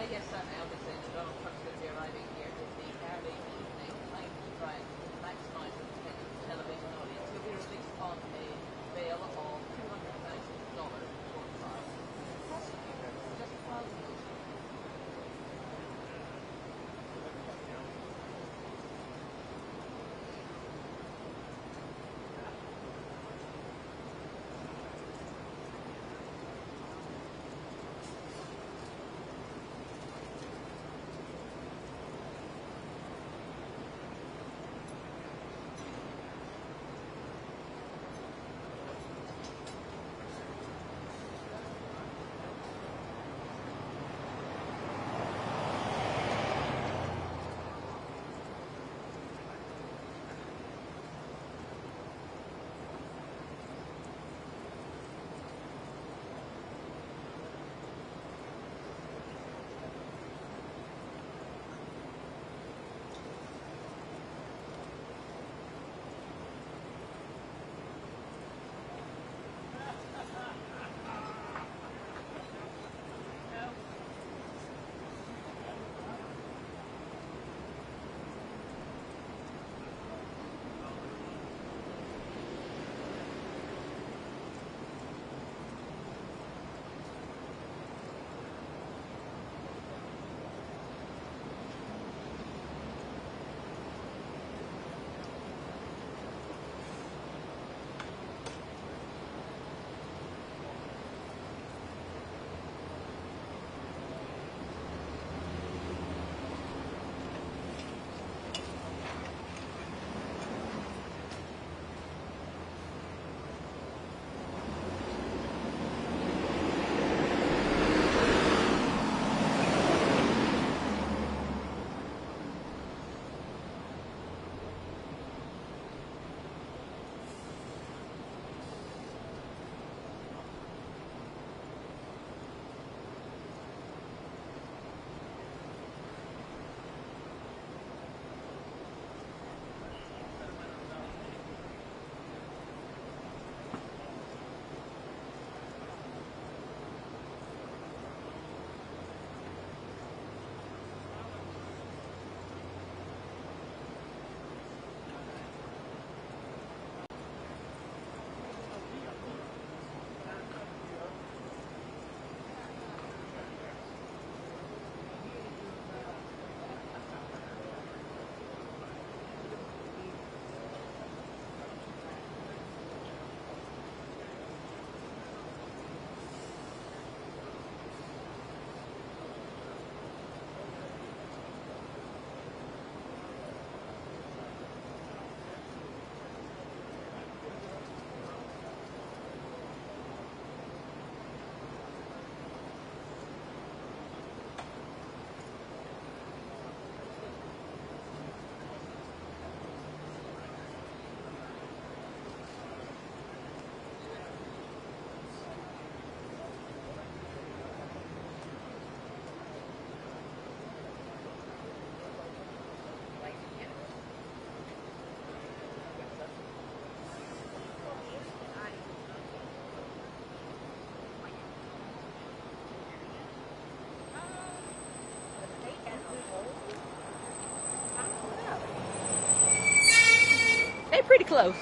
Yes, certainly. Obviously, the Donald Trump's going to be arriving here in the early evening, trying to try and maximise his television audience. He'll be released on a bail of $200,000 for trial. Prosecutor just filed a motion. They're pretty close.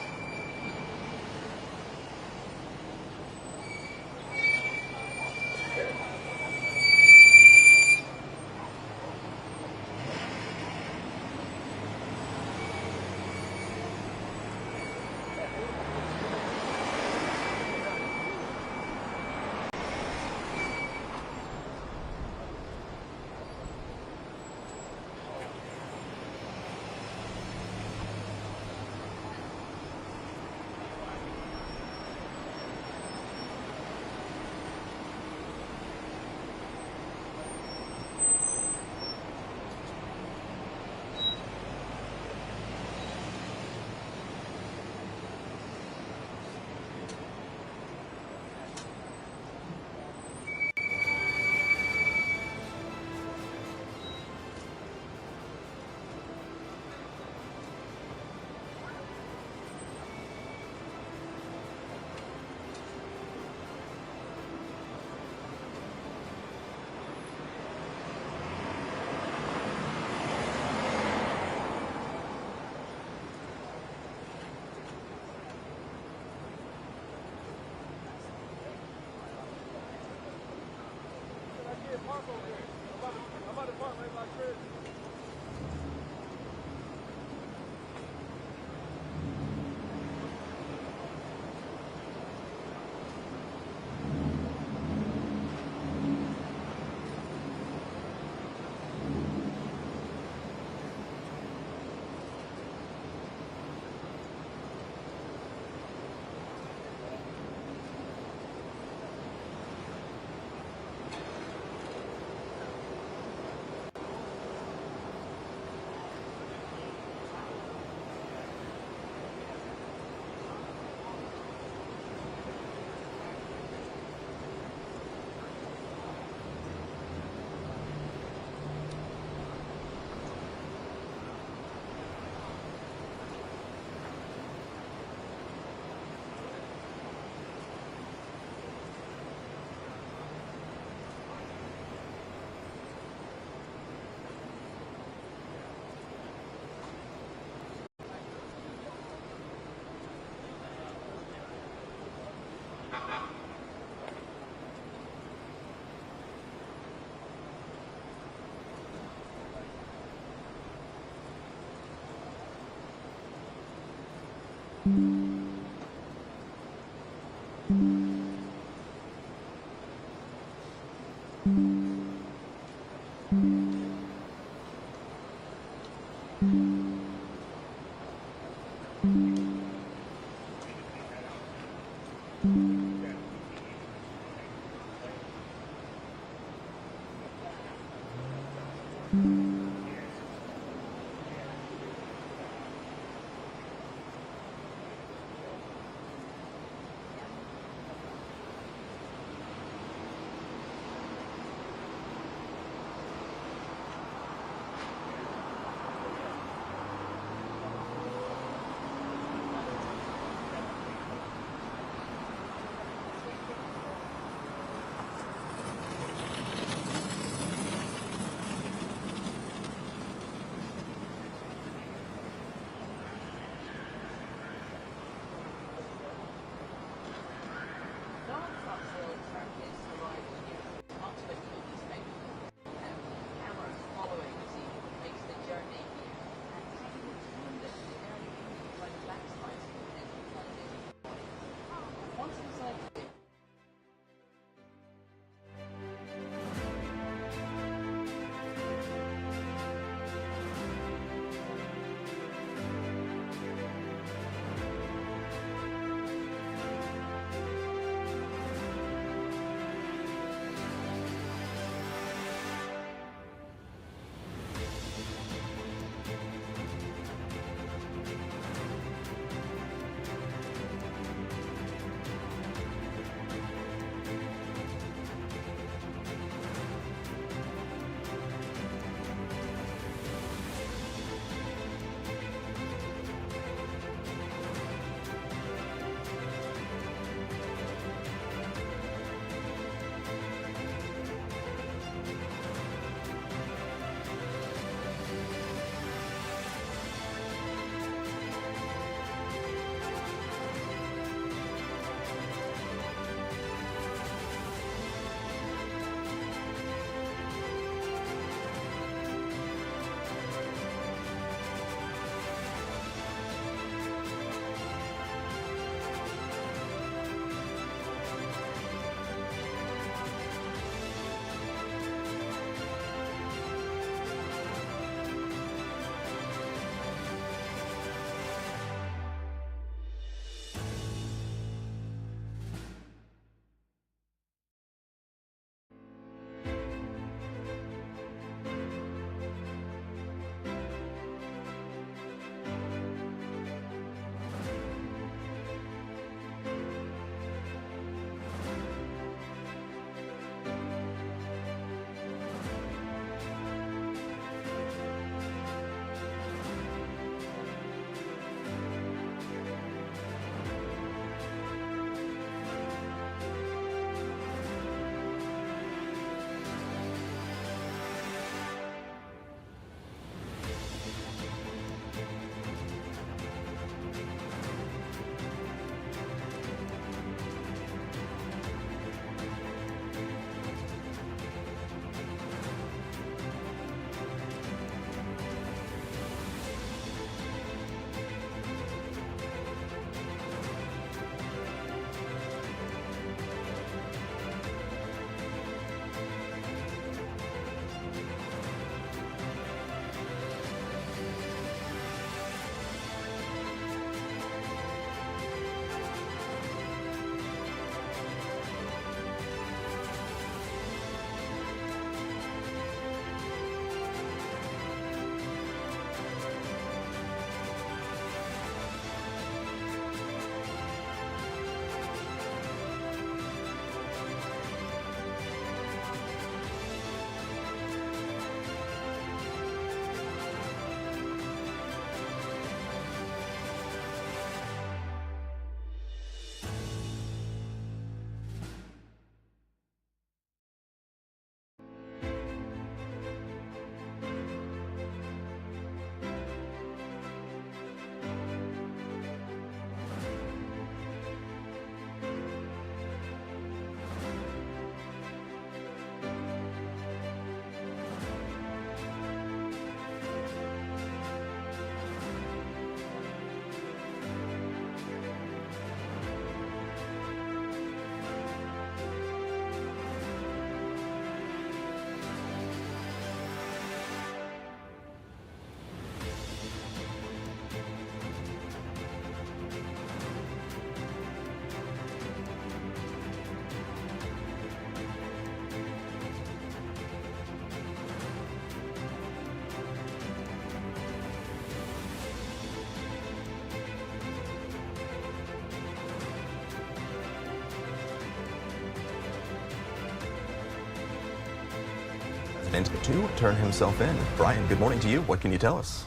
president to turn himself in. Brian, good morning to you. What can you tell us?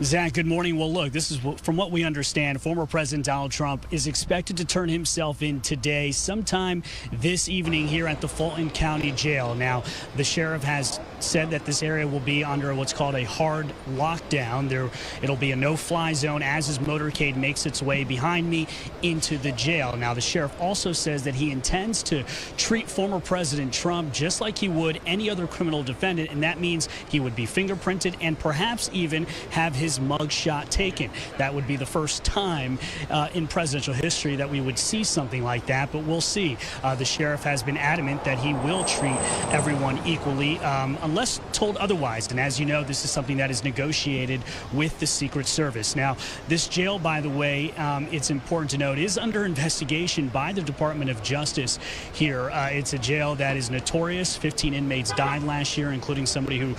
Zach, good morning. Well, look, this is from what we understand. Former President Donald Trump is expected to turn himself in today, sometime this evening here at the Fulton County Jail. Now, the sheriff has said that this area will be under what's called a hard lockdown. It'll be a no-fly zone as his motorcade makes its way behind me into the jail. Now, the sheriff also says that he intends to treat former President Trump just like he would any other criminal defendant, and that means he would be fingerprinted and perhaps even have his mugshot taken. That would be the first time in presidential history that we would see something like that, but we'll see. The sheriff has been adamant that he will treat everyone equally unless told otherwise, and as you know, this is something that is negotiated with the Secret Service. Now, this jail, by the way, it's important to note, is under investigation by the Department of Justice here. It's a jail that is notorious. 15 inmates died last year, including somebody who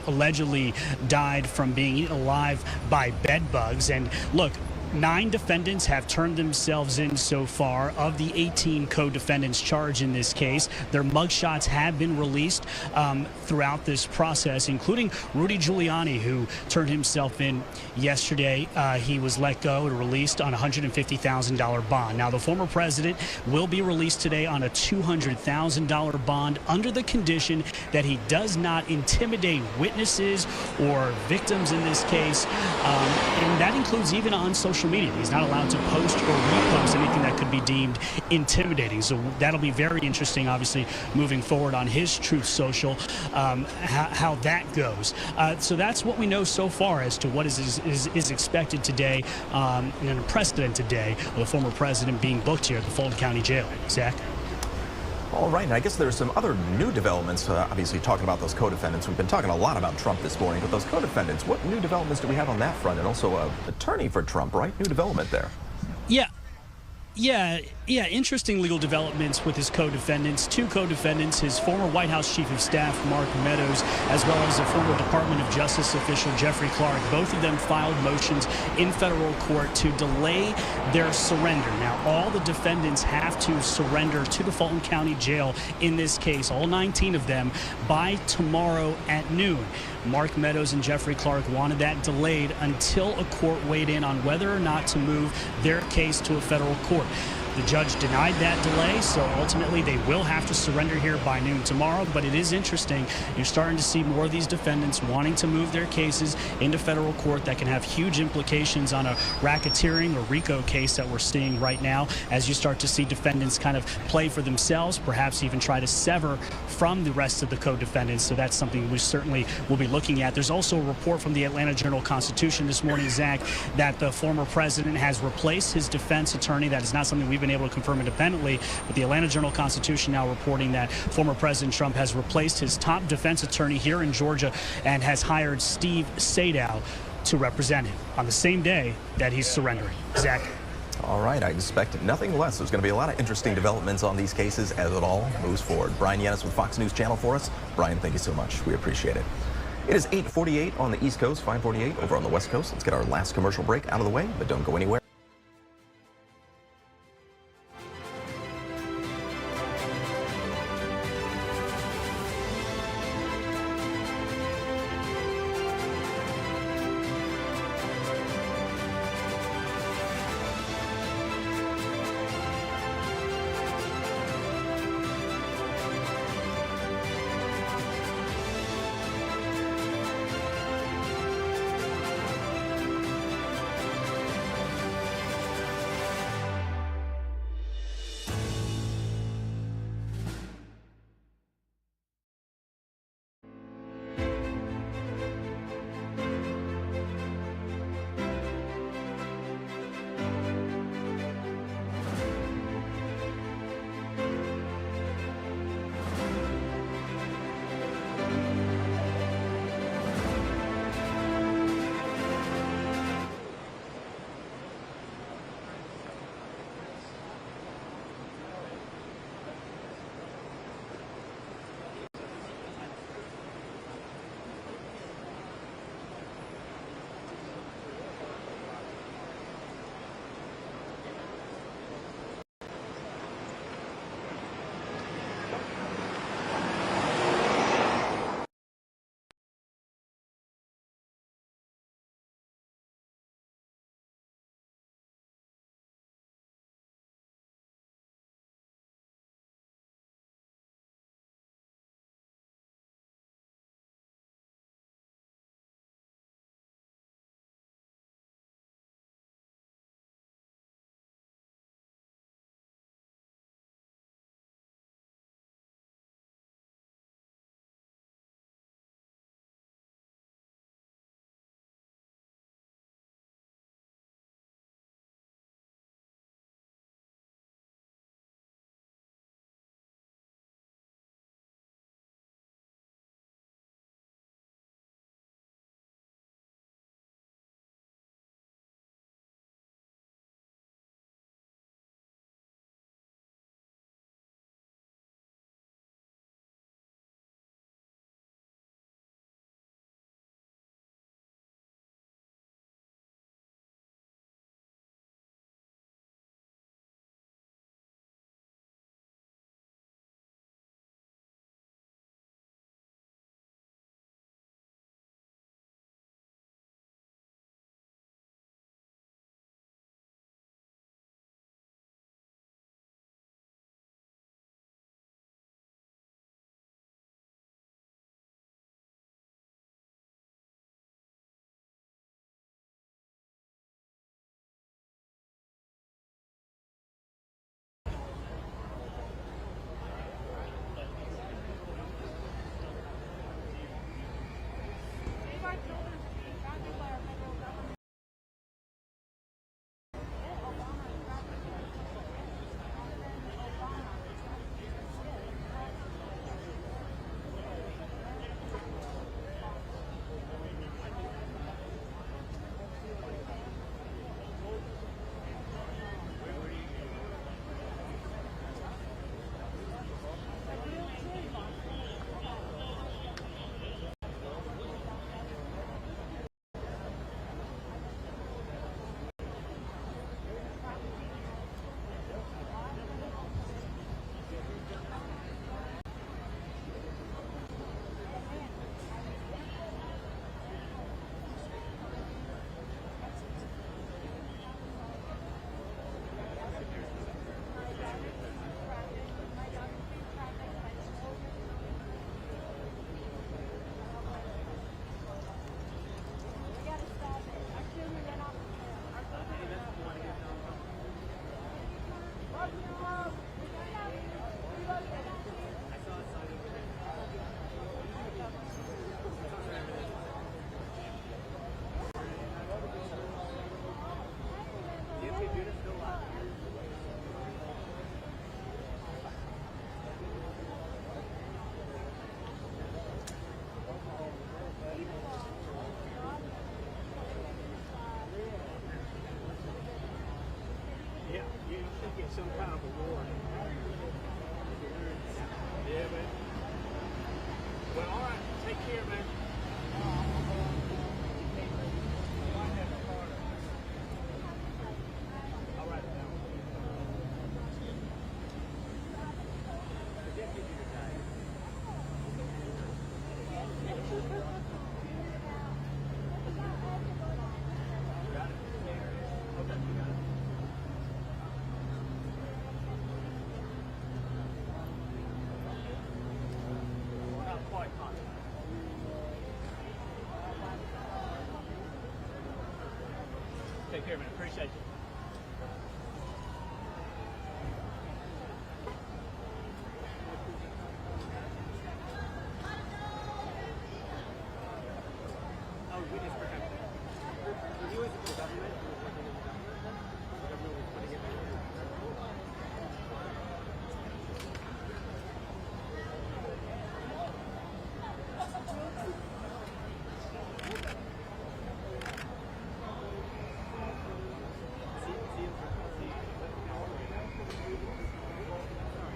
allegedly died from being eaten alive by bed bugs. And look, 9 defendants have turned themselves in so far. Of the 18 co-defendants charged in this case, their mugshots have been released throughout this process, including Rudy Giuliani, who turned himself in yesterday. He was let go and released on a $150,000 bond. Now, the former president will be released today on a $200,000 bond under the condition that he does not intimidate witnesses or victims in this case, and that includes even on social media. He's not allowed to post or repost anything that could be deemed intimidating. So that'll be very interesting, obviously, moving forward on his Truth Social, how that goes. So that's what we know so far as to what is expected today, in an unprecedented day, with the former president being booked here at the Fulton County Jail. Zach? All right, and I guess there's some other new developments, obviously talking about those co-defendants. We've been talking a lot about Trump this morning, but those co-defendants, what new developments do we have on that front? And also an attorney for Trump, right? New development there. Yeah, interesting legal developments with his co-defendants. 2 co-defendants, his former White House Chief of Staff, Mark Meadows, as well as a former Department of Justice official, Jeffrey Clark. Both of them filed motions in federal court to delay their surrender. Now, all the defendants have to surrender to the Fulton County Jail in this case, all 19 of them, by tomorrow at noon. Mark Meadows and Jeffrey Clark wanted that delayed until a court weighed in on whether or not to move their case to a federal court. The judge denied that delay, so ultimately they will have to surrender here by noon tomorrow. But it is interesting. You're starting to see more of these defendants wanting to move their cases into federal court. That can have huge implications on a racketeering or RICO case that we're seeing right now, as you start to see defendants kind of play for themselves, perhaps even try to sever from the rest of the co-defendants. So that's something we certainly will be looking at. There's also a report from the Atlanta Journal-Constitution this morning, Zach, that the former president has replaced his defense attorney. That is not something we've been able to confirm independently, but the Atlanta Journal-Constitution now reporting that former President Trump has replaced his top defense attorney here in Georgia and has hired Steve Sadow to represent him on the same day that he's surrendering. Zach? All right, I expect nothing less. There's going to be a lot of interesting developments on these cases as it all moves forward. Brian Yanis with Fox News Channel for us. Brian, thank you so much. We appreciate it. It is 8:48 on the East Coast, 5:48 over on the West Coast. Let's get our last commercial break out of the way, but don't go anywhere. get some kind of award. Yeah, man. Well, all right. Take care, man. I'll write it down. The deputy retired. Got it. Okay, you got it. Not quite confident. Take care, man. Appreciate you. Oh, we just forgot that. He was in the government. He was working in the government. The government was putting him in.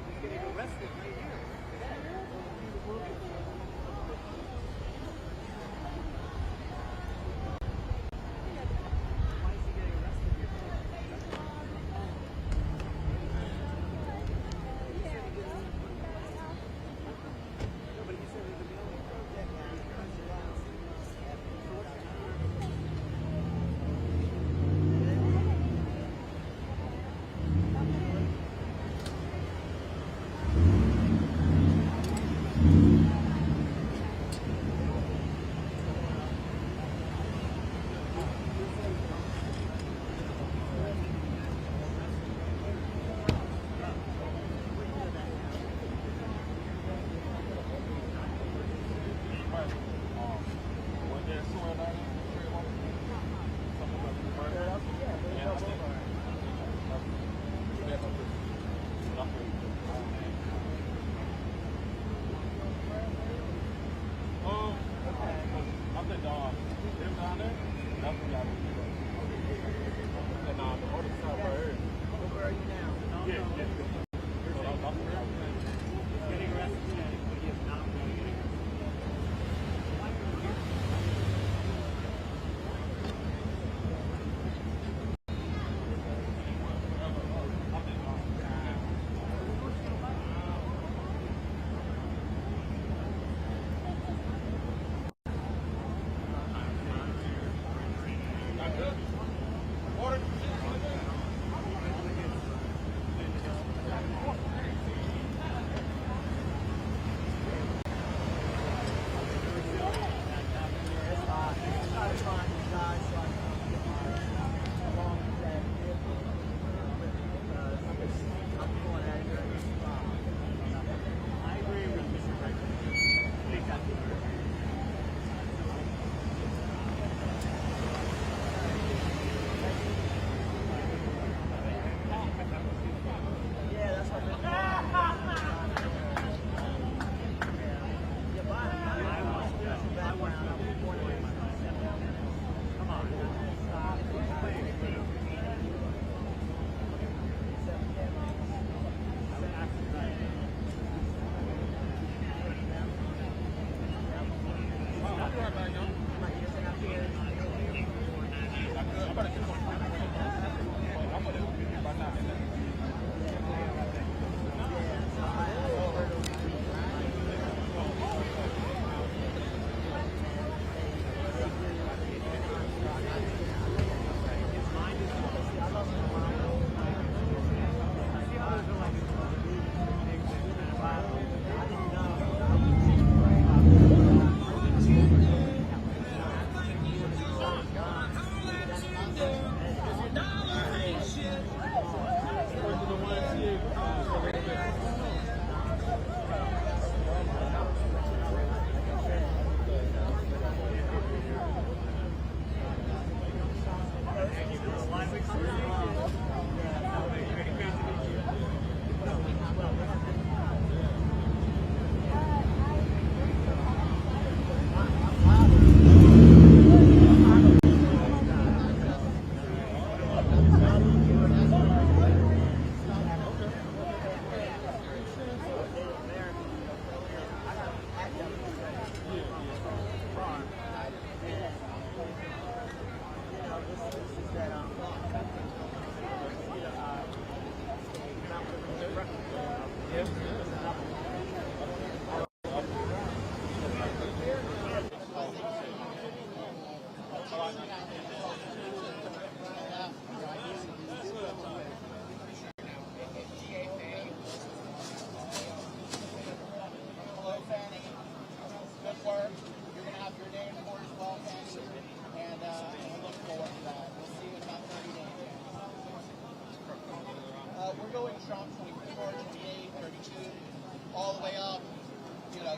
He's getting arrested right here. Why is he getting arrested here? No, but he said he was the only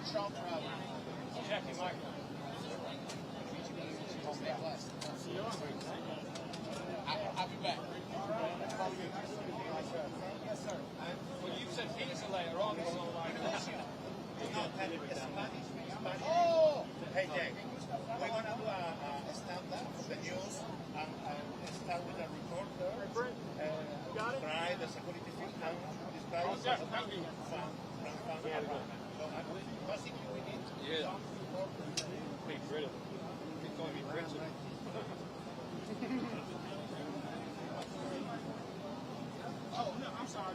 Checking my. I'll be back. Yes, sir. Well, you said pizza later on, so oh! Hey, Jake, we're going to do a stand-up for the news and start with a reporter. Got it? Describe the security system, describe Oh, the thank you. So basically we need some reporters. Be rid of it. It's going to be rich. Oh, no, I'm sorry.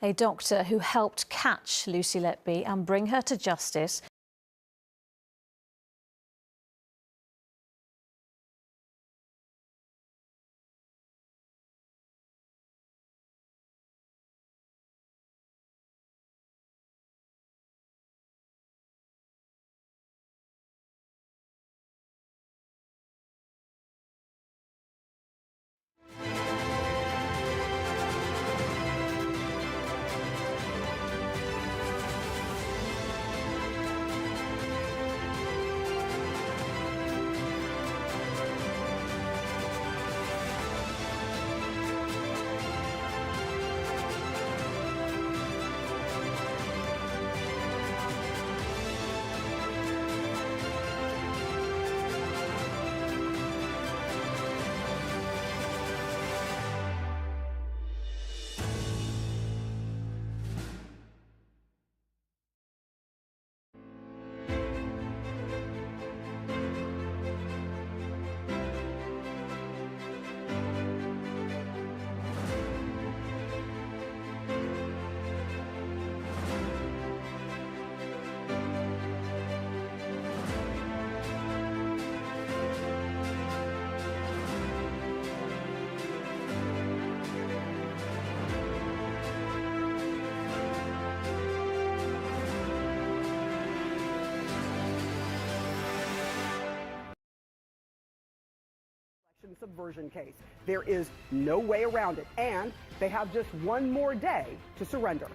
A doctor who helped catch Lucy Letby and bring her to justice subversion case. There is no way around it, and they have just one more day to surrender.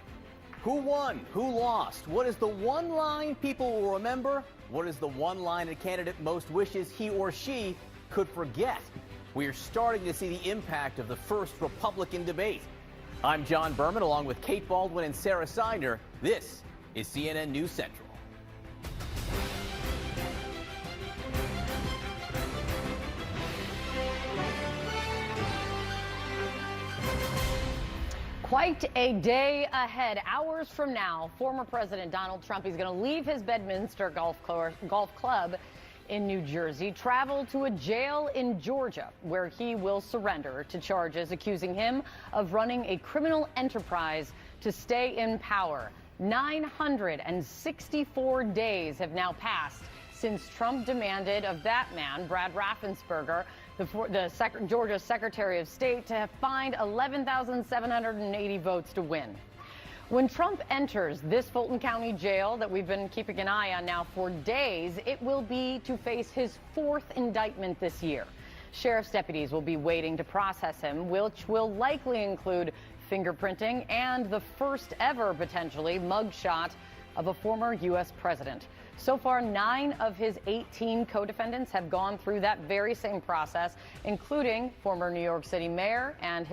Who won? Who lost? What is the one line people will remember? What is the one line a candidate most wishes he or she could forget? we're starting to see the impact of the first Republican debate. I'm John Berman, along with Kate Baldwin and Sarah Seidner. This is CNN News Central. Quite a day ahead. Hours from now, former President Donald Trump is going to leave his Bedminster golf club in New Jersey, travel to a jail in Georgia, where he will surrender to charges accusing him of running a criminal enterprise to stay in power. 964 days have now passed since Trump demanded of that man, Brad Raffensperger, the Georgia Secretary of State, to find 11,780 votes to win. When Trump enters this Fulton County jail that we've been keeping an eye on now for days, it will be to face his fourth indictment this year. Sheriff's deputies will be waiting to process him, which will likely include fingerprinting and the first ever, potentially, mugshot of a former U.S. president. So far, 9 of his 18 co-defendants have gone through that very same process, including former New York City mayor and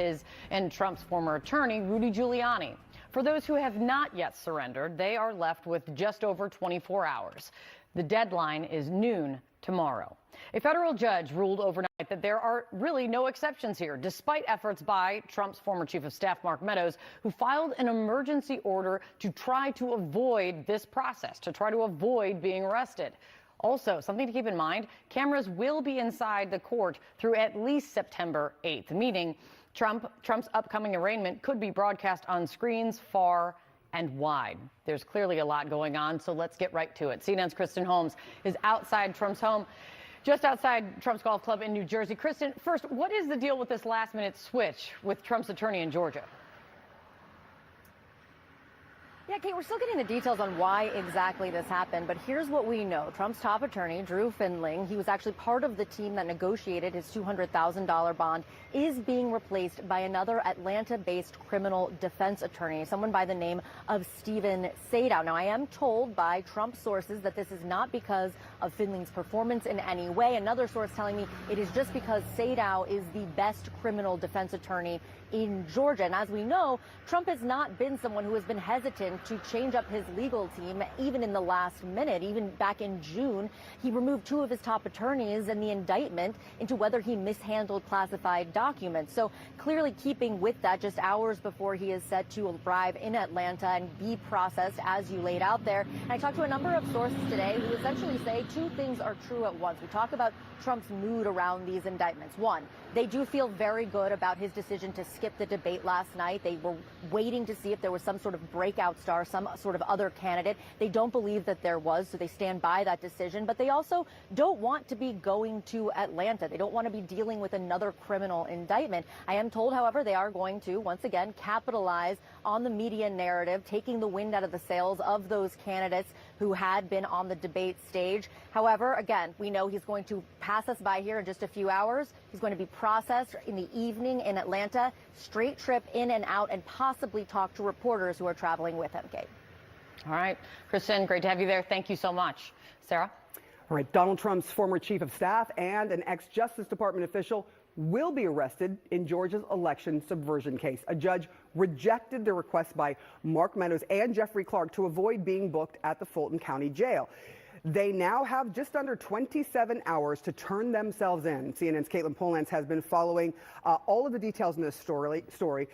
Trump's former attorney, Rudy Giuliani. For those who have not yet surrendered, they are left with just over 24 hours. The deadline is noon tomorrow. A federal judge ruled overnight that there are really no exceptions here, despite efforts by Trump's former chief of staff, Mark Meadows, who filed an emergency order to try to avoid this process, to try to avoid being arrested. Also, something to keep in mind, cameras will be inside the court through at least September 8th, meaning Trump's upcoming arraignment could be broadcast on screens far and wide. There's clearly a lot going on, so let's get right to it. CNN's Kristen Holmes is outside Trump's home, just outside Trump's golf club in New Jersey. Kristen, first, what is the deal with this last-minute switch with Trump's attorney in Georgia? Yeah, Kate, we're still getting the details on why exactly this happened, but here's what we know. Trump's top attorney, Drew Findling, he was actually part of the team that negotiated his $200,000 bond, is being replaced by another Atlanta-based criminal defense attorney, someone by the name of Stephen Sadow. Now, I am told by Trump sources that this is not because of Findling's performance in any way. Another source telling me it is just because Sadow is the best criminal defense attorney in Georgia. And as we know, Trump has not been someone who has been hesitant to change up his legal team, even in the last minute. Even back in June, he removed 2 of his top attorneys in the indictment into whether he mishandled classified documents. So clearly keeping with that, just hours before he is set to arrive in Atlanta and be processed as you laid out there. And I talked to a number of sources today who essentially say 2 things are true at once. We talk about Trump's mood around these indictments. One, they do feel very good about his decision to skip the debate last night. They were waiting to see if there was some sort of breakout star, some sort of other candidate. They don't believe that there was, so they stand by that decision. But they also don't want to be going to Atlanta. They don't want to be dealing with another criminal indictment. I am told, however, they are going to, once again, capitalize on the media narrative, taking the wind out of the sails of those candidates who had been on the debate stage. However, again, we know he's going to pass us by here in just a few hours. He's going to be processed in the evening in Atlanta, straight trip in and out, and possibly talk to reporters who are traveling with him, Kate. All right. Kristen, great to have you there. Thank you so much. Sarah? All right. Donald Trump's former chief of staff and an ex-Justice Department official will be arrested in Georgia's election subversion case. A judge rejected the request by Mark Meadows and Jeffrey Clark to avoid being booked at the Fulton County Jail. They now have just under 27 hours to turn themselves in. CNN's Caitlin Polans has been following all of the details in this story.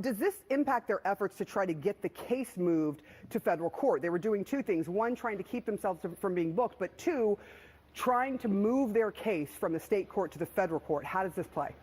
Does this impact their efforts to try to get the case moved to federal court? They were doing 2 things. 1, trying to keep themselves from being booked, but 2, trying to move their case from the state court to the federal court. How does this play?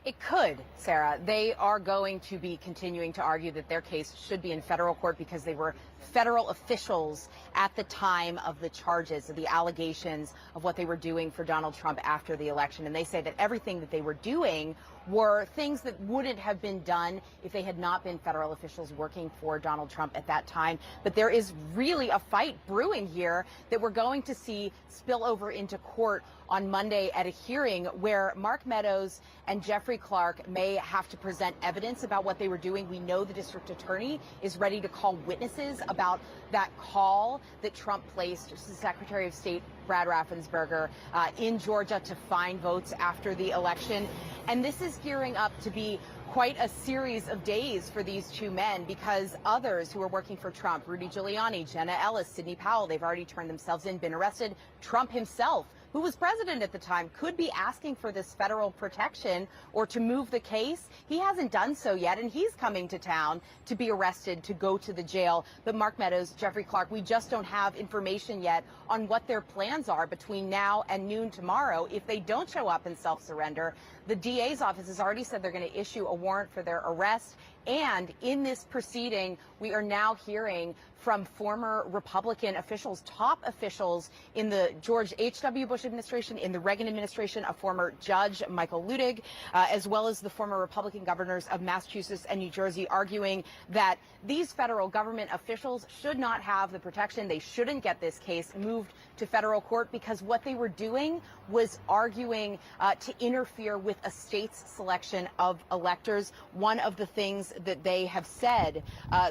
It could, Sarah. They are going to be continuing to argue that their case should be in federal court because they were federal officials at the time of the charges, of the allegations of what they were doing for Donald Trump after the election. And they say that everything that they were doing were things that wouldn't have been done if they had not been federal officials working for Donald Trump at that time. But there is really a fight brewing here that we're going to see spill over into court on Monday at a hearing where Mark Meadows and Jeffrey Clark may have to present evidence about what they were doing. We know the district attorney is ready to call witnesses about that call that Trump placed to Secretary of State Brad Raffensperger in Georgia to find votes after the election. And this is gearing up to be quite a series of days for these two men, because others who are working for Trump, Rudy Giuliani, Jenna Ellis, Sidney Powell, they've already turned themselves in, been arrested. Trump himself, who was president at the time, could be asking for this federal protection or to move the case. He hasn't done so yet, and he's coming to town to be arrested, to go to the jail. But Mark Meadows, Jeffrey Clark, we just don't have information yet on what their plans are between now and noon tomorrow. If they don't show up and self-surrender, the DA's office has already said they're going to issue a warrant for their arrest. And in this proceeding, we are now hearing from former Republican officials, top officials in the George H.W. Bush administration, in the Reagan administration, a former judge, Michael Luttig, as well as the former Republican governors of Massachusetts and New Jersey, arguing that these federal government officials should not have the protection. They shouldn't get this case moved to federal court, because what they were doing was arguing to interfere with a state's selection of electors. One of the things that they have said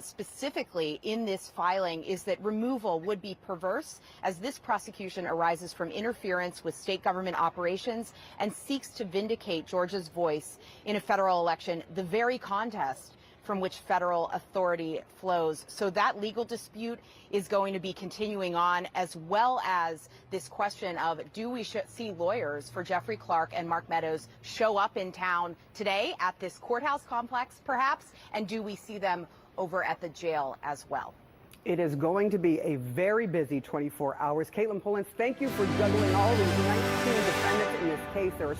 specifically in this filing is that removal would be perverse, as this prosecution arises from interference with state government operations and seeks to vindicate Georgia's voice in a federal election, the very contest from which federal authority flows. So that legal dispute is going to be continuing on, as well as this question of, do we see lawyers for Jeffrey Clark and Mark Meadows show up in town today at this courthouse complex, perhaps, and do we see them over at the jail as well? It is going to be a very busy 24 hours. Caitlin Pullins, thank you for juggling all these 19 defendants in this case. There are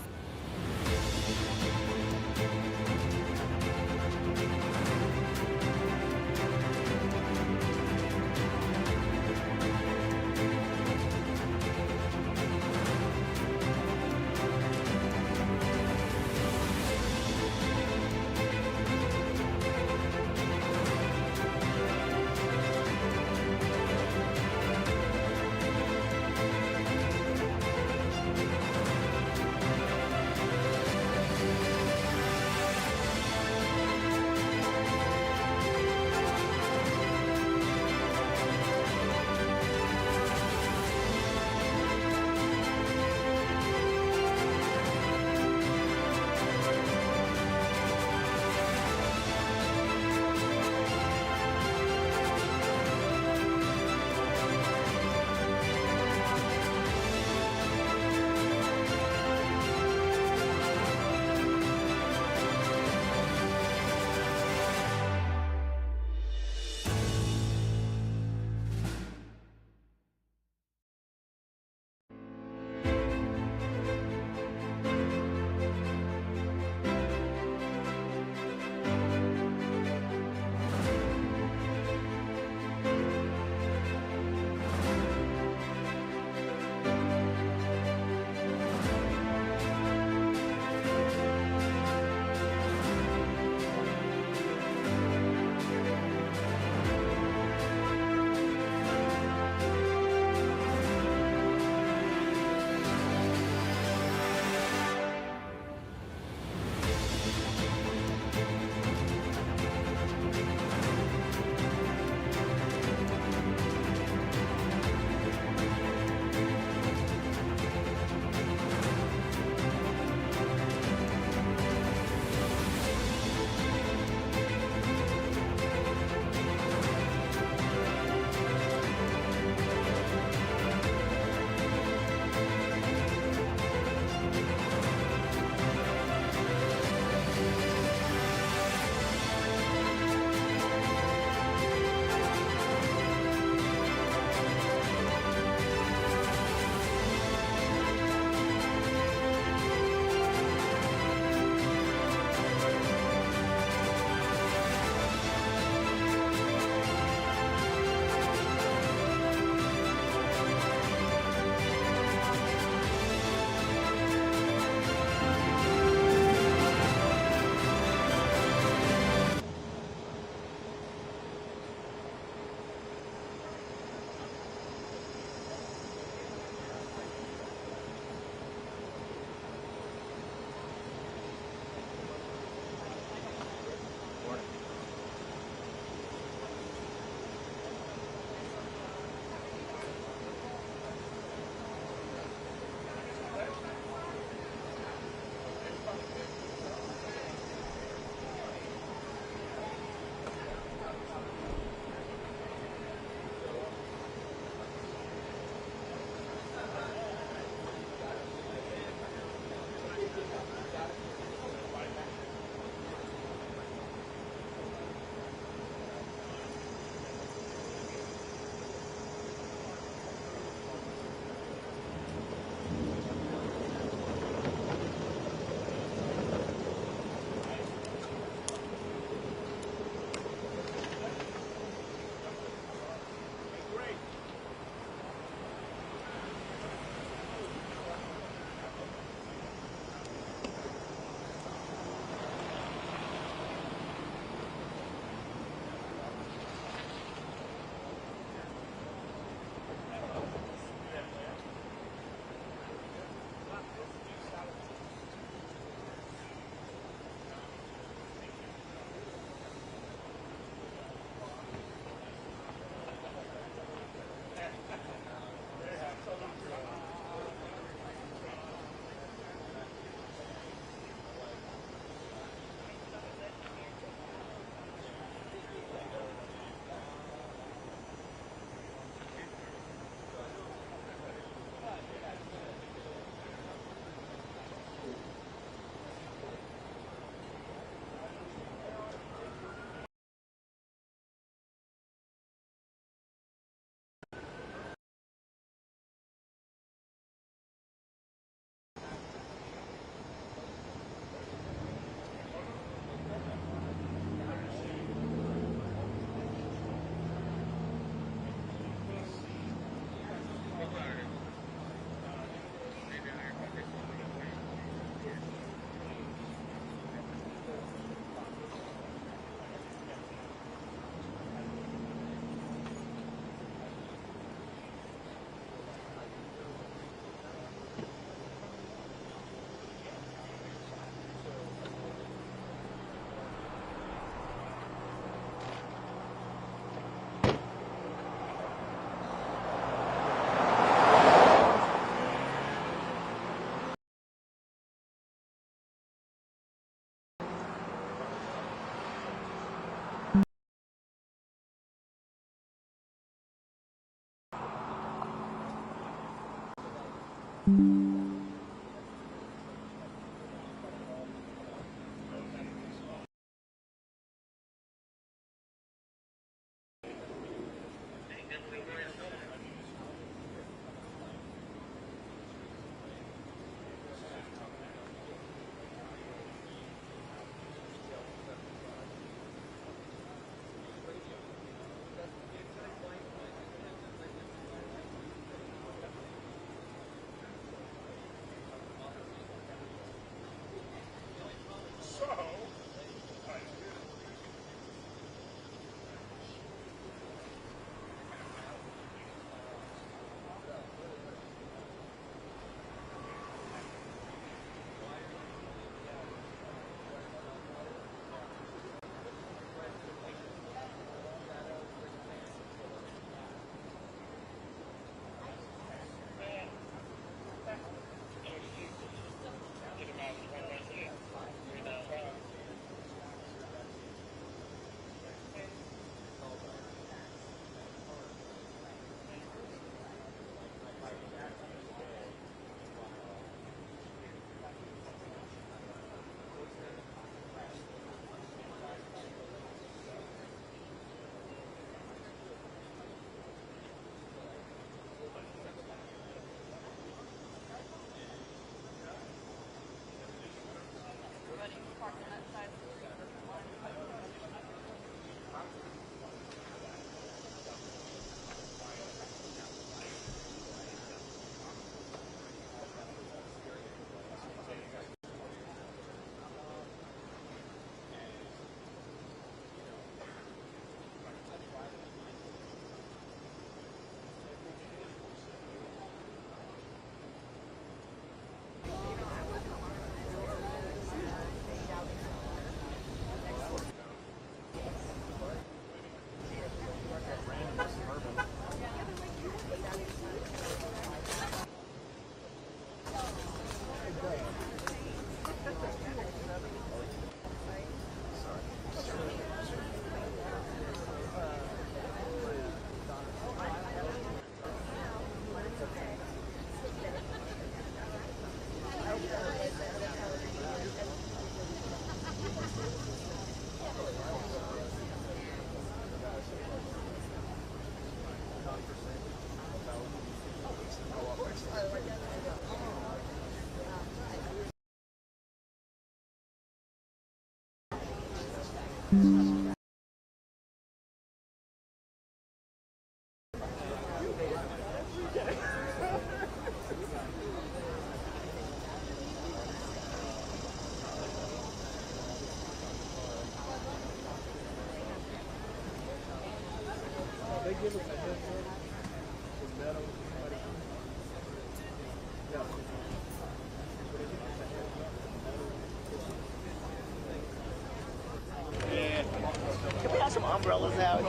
Can we have some umbrellas out?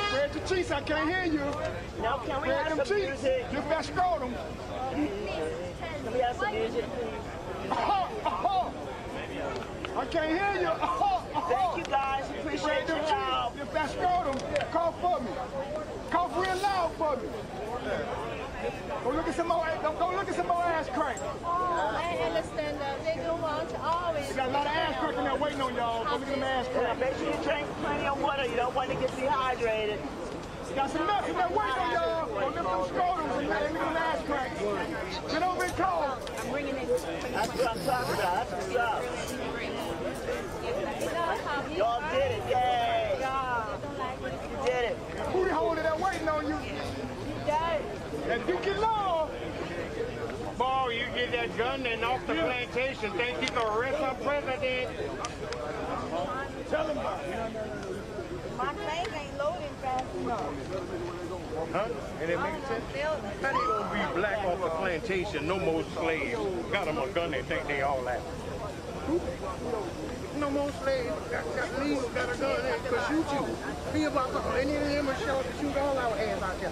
Spread your cheeks, I can't hear you. No, can we Spread have them some cheeks. music? You best scrotum. Can we have some music, please? I can't hear you. Thank you, guys. Appreciate your help. You best scrotum. Cough for me. Cough real loud for me. Go look at some more. Go look at some more ass crack. Oh, I understand that. They don't want to always. You got a lot of ass crack in there waiting on y'all. Go look at them ass crack. Make sure you drink plenty of water. You don't want to get dehydrated. You got some nuts in there waiting on y'all. Go look at them scrotums and look at them ass crack. Get over and call. I'm bringing it. That's what I'm talking about. That's what's up. Y'all did it. Yay. You did it. Who the hole that waiting on you? And you get low. Boy, you get that gun and off the plantation, think you can arrest our president? Tell him about it. My tank ain't loading fast enough. Huh? And it makes sense? How they gonna be black off the plantation, no more slaves? Got them a gun, they think they all that. No more slaves. Got me, got a gun, they could shoot you. Be about to, any of them are shot to shoot all our ass out there.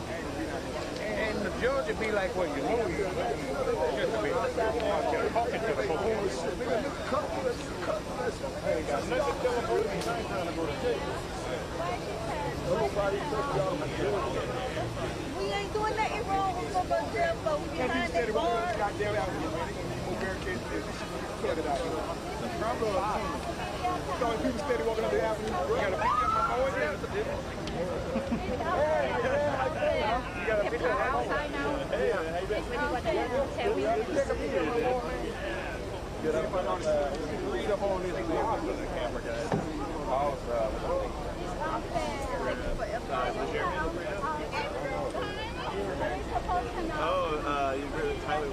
And the judge would be like, well, you know you just a bit talking to the police. Hey, got nothing to tell them, I ain't trying to go to jail. We ain't doing nothing wrong with some of them, but we behind that bar. Goddamn out here, man. Barricades this. Cut it out. So when people steady walking up the avenue, you gotta pick up my boys there. You gotta pick up my boys. Hey, how you been? Take a picture of my boy, man. Get up on this. Read up on this. The camera, guys. You agree with Tyler?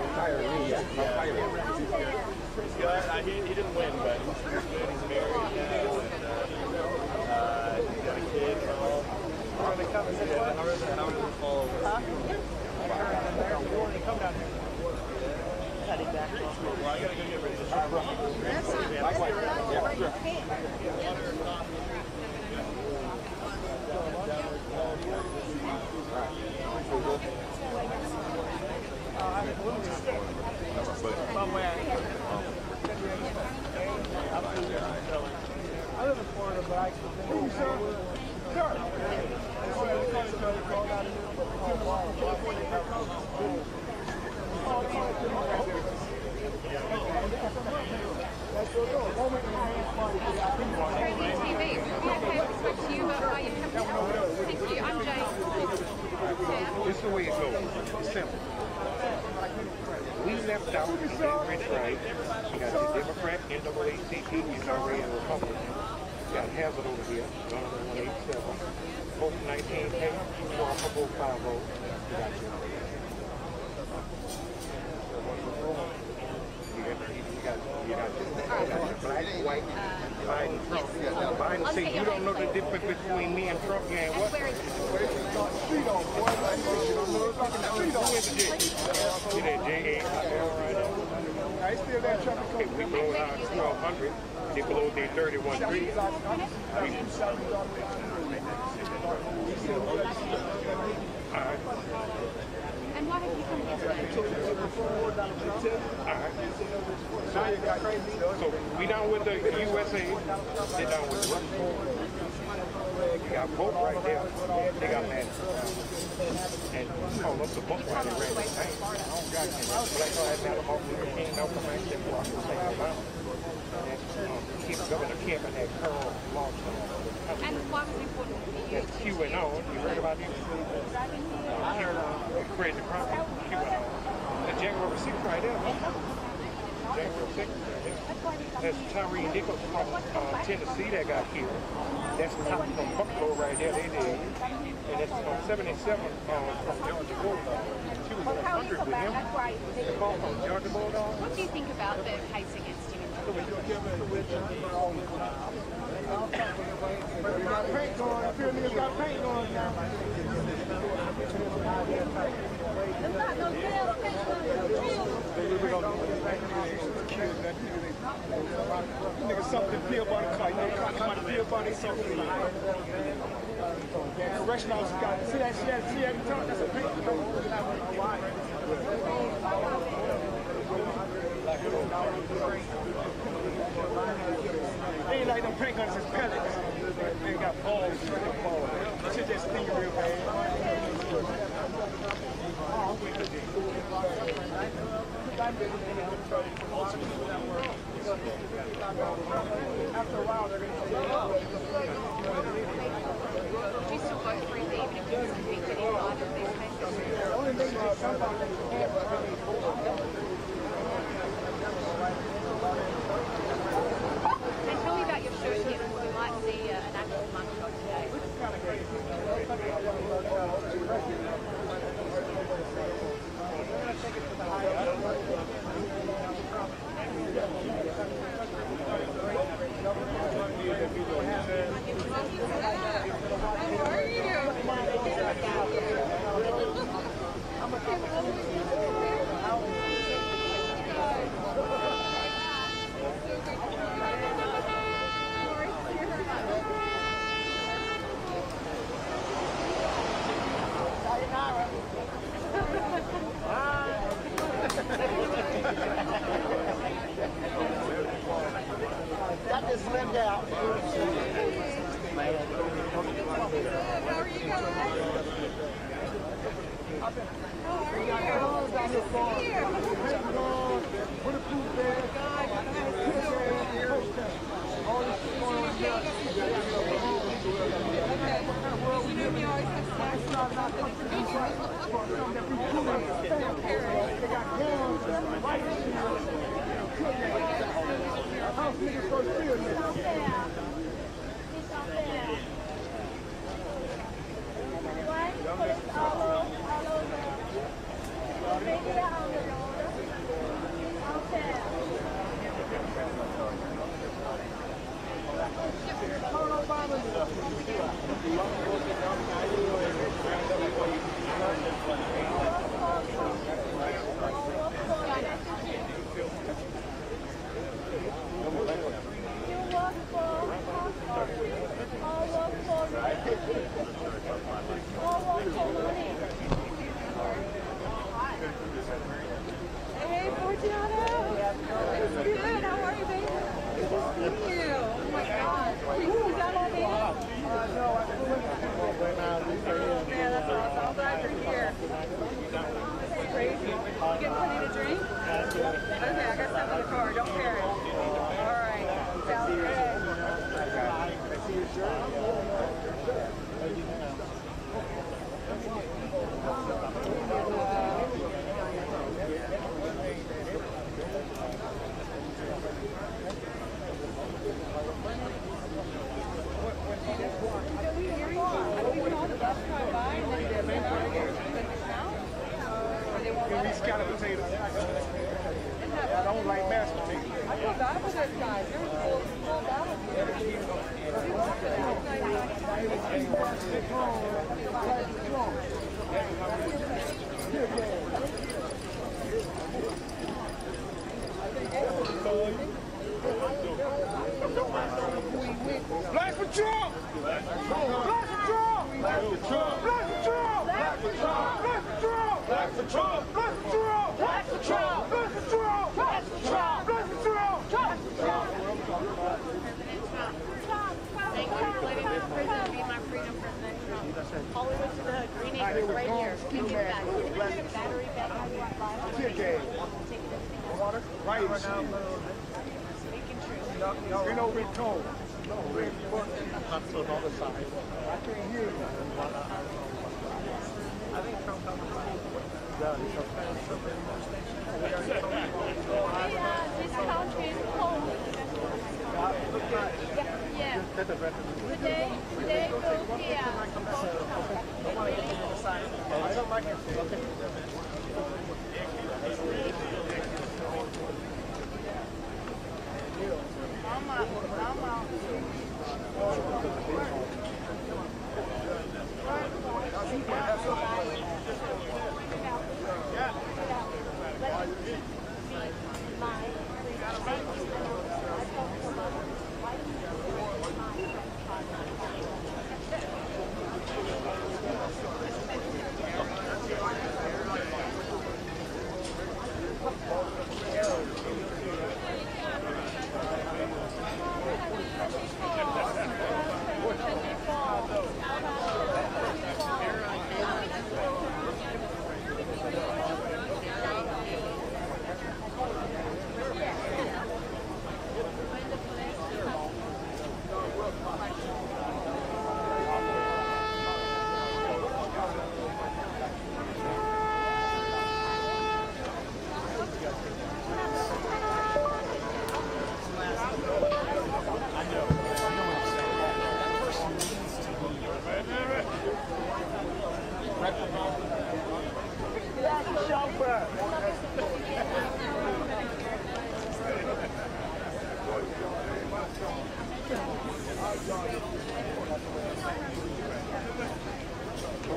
He didn't win, but he's good. He's married. He's got a kid. How are they coming? How are they fall over? Come down here. Well, I gotta go get ready to show. Somewhere. I live in Florida, but I This is the way it goes. It's simple. We left out the Democrat right. You got the Democrat, NAACP, you already a Republican. You got Hazard over here, Garnered 187. Vote 19K, Walker vote 5-0. You got you got black, white, Biden, Trump. Biden say you don't know the difference between me and Trump. You ain't what? You that J8 if we blow it out 1,200, they blow their 31.3. And why have you come here today? So we down with the USA, they down with Russia. You got both right there. They got mad. And call up the book while they ran the tank. Black Lives Matter, Martin Luther King, Malcolm X, they walked the same amount. Keep Governor Kemp and that Carl Lawson. And why was it important for you? She went on. You heard about him? Crazy property. She went on. The January 6th right there. January 6th. That's Tyree Nichols from Tennessee that got killed. That's top from Buffalo right there. They did. And it's 77 from Georgia Bulldog. She was 100 with him. The call from Georgia Bulldog. What do you think about the case against him? We got paint going. I feel niggas got paint going now. Niggas something peel by the car. You know, somebody peel by the something. Correction officer got see that talk? That's a paint. Ain't like them paint guns, it's pellets. They got balls. Shit just sting real bad. After a while, they're going to say, Do you still vote for him even if he was convicted in either of these cases? the only thing is somebody can't And tell me about your shoot here, because we might see an actual mugshot today. How are you?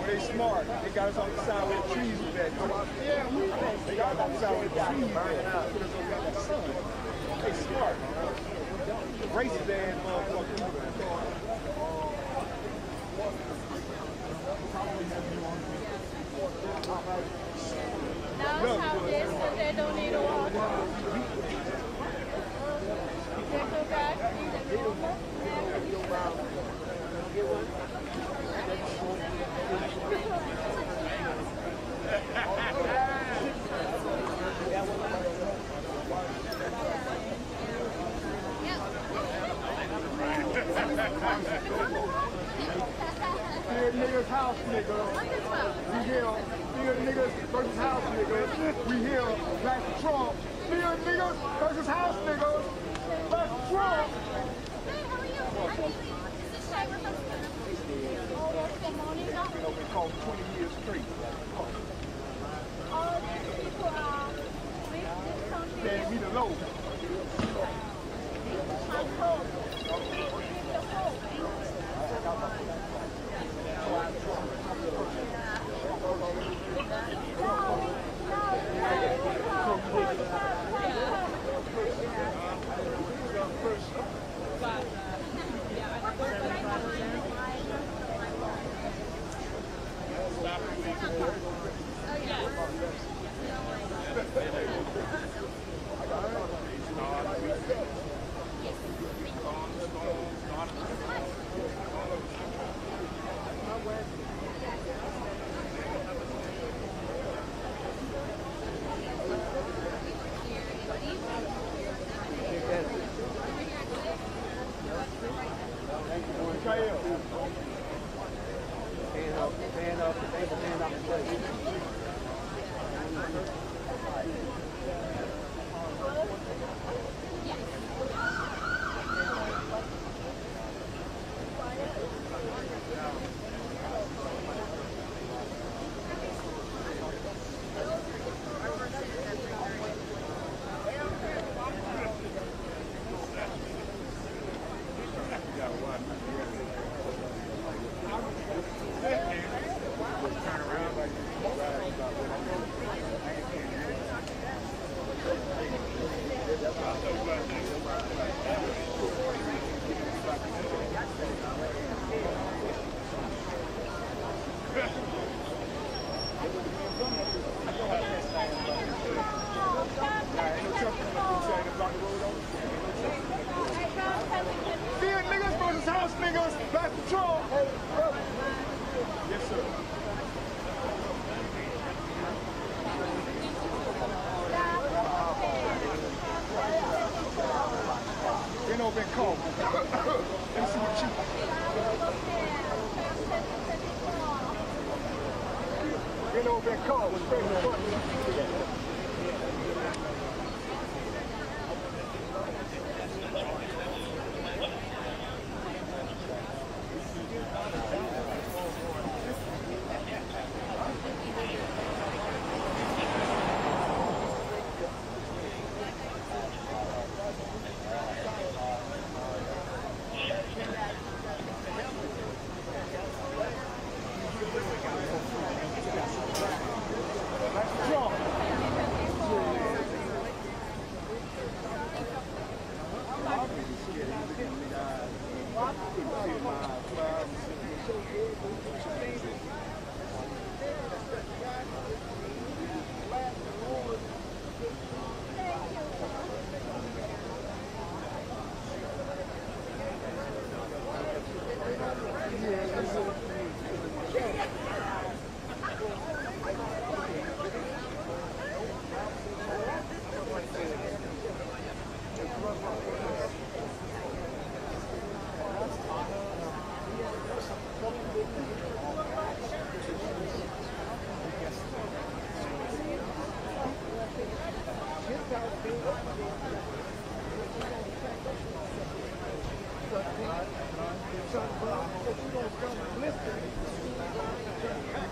They smart. They got us on the side where the trees was at. Yeah, they got us on the side where the trees was at. Put us over there in the sun. They smart. Racist ass motherfucker. Now have this, but they don't need a water. Take the back, We hear field niggas versus house niggas. We hear black Trump. Field niggas versus house niggas. Black Trump. Been called 20 years straight. Stand me the low.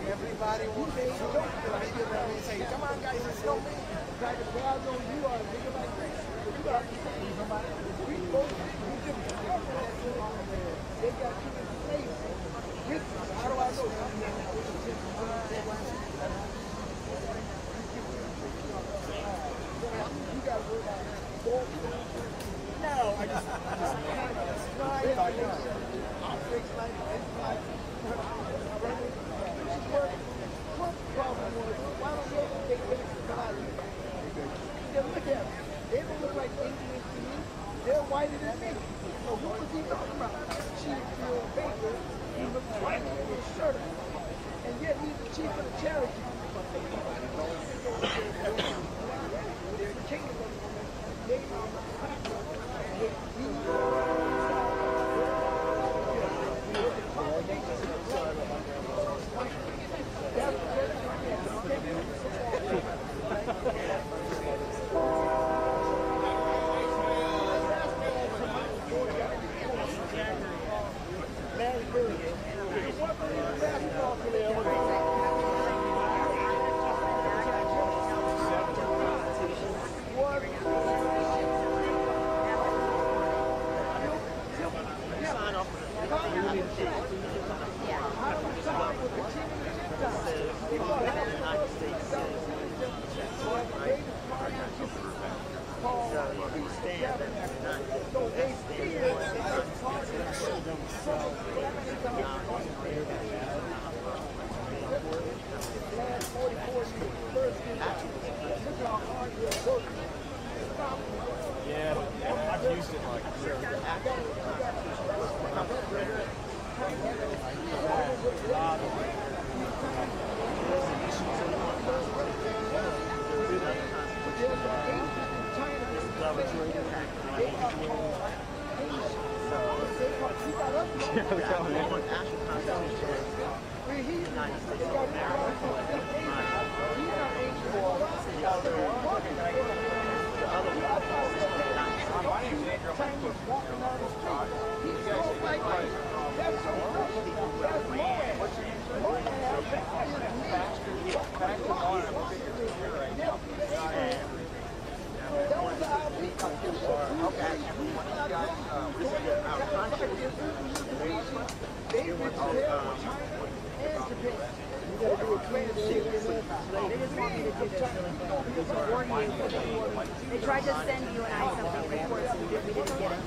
Everybody wants to say, come on guys, it's no me. Like the crowd on you are a nigga like this. You got somebody. We both they got you in place. How do I know? You got to worry about no, I just problem was, why don't they take back the body? Look at them. They don't look like Indians to me. They're whiter than me. So who was he talking about? Chief Bill Baker. He looks white with his shirt on. And yet he's the chief of the Cherokee. They're the king of them. They are They tried to send you and I something before, so we didn't get it.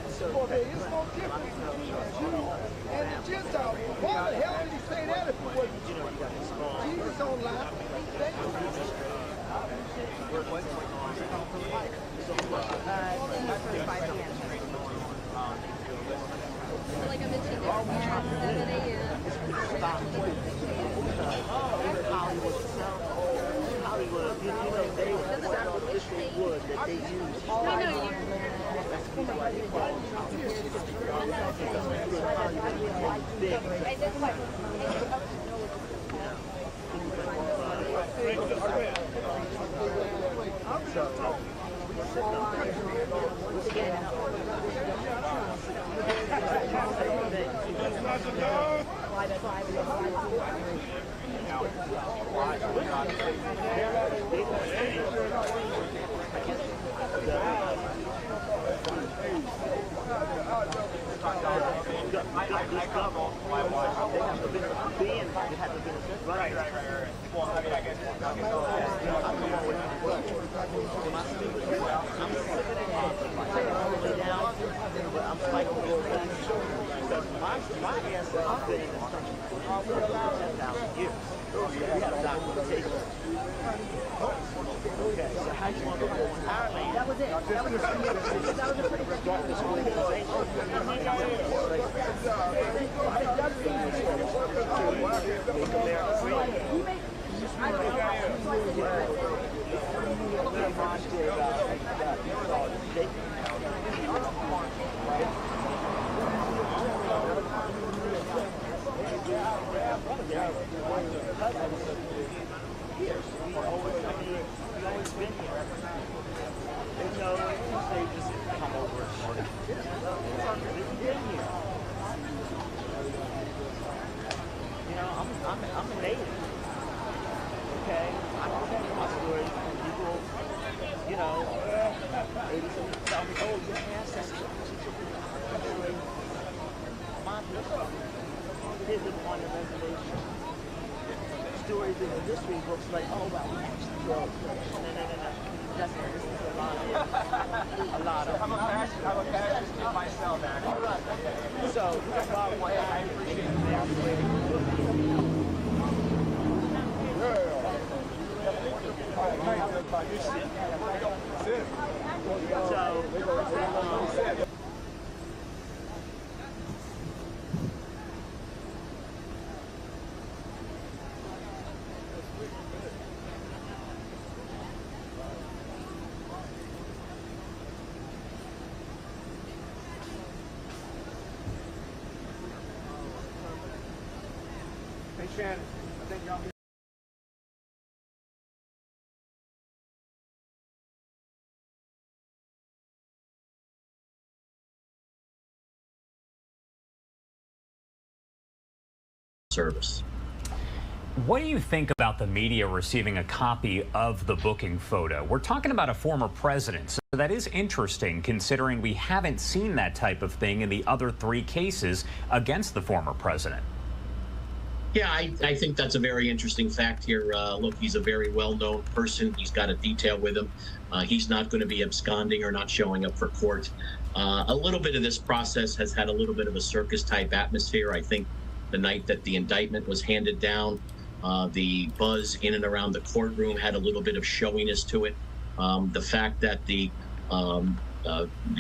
It's no difference between the Jews and the Gentiles. Why the hell did he say that if it wasn't true? Jesus don't lie. Like I mentioned, they're at 7 a.m. Hollywood, you know, they wood that they use. Right. Well, I mean, I guess I'm fighting my answer has been in this country for 10,000 years. We have documentation. Okay, so how you want to go on our land? That was it. That was a pretty regardless of organization. I'm a native. Okay? I can tell you my story when people, you know, 80-something tell me, oh, your ancestors actually my kids didn't want a reservation. Stories in the history books like, oh, well, we actually drove. No. This is a lot of. I'm a fascist kid myself, actually. So, I appreciate it. Hey, Shannon, I think y'all service. What do you think about the media receiving a copy of the booking photo? We're talking about a former president, so that is interesting considering we haven't seen that type of thing in the other 3 cases against the former president. Yeah, I think that's a very interesting fact here. Look, he's a very well-known person. He's got a detail with him. He's not going to be absconding or not showing up for court. A little bit of this process has had a little bit of a circus-type atmosphere. I think the night that the indictment was handed down, The buzz in and around the courtroom had a little bit of showiness to it. The fact that the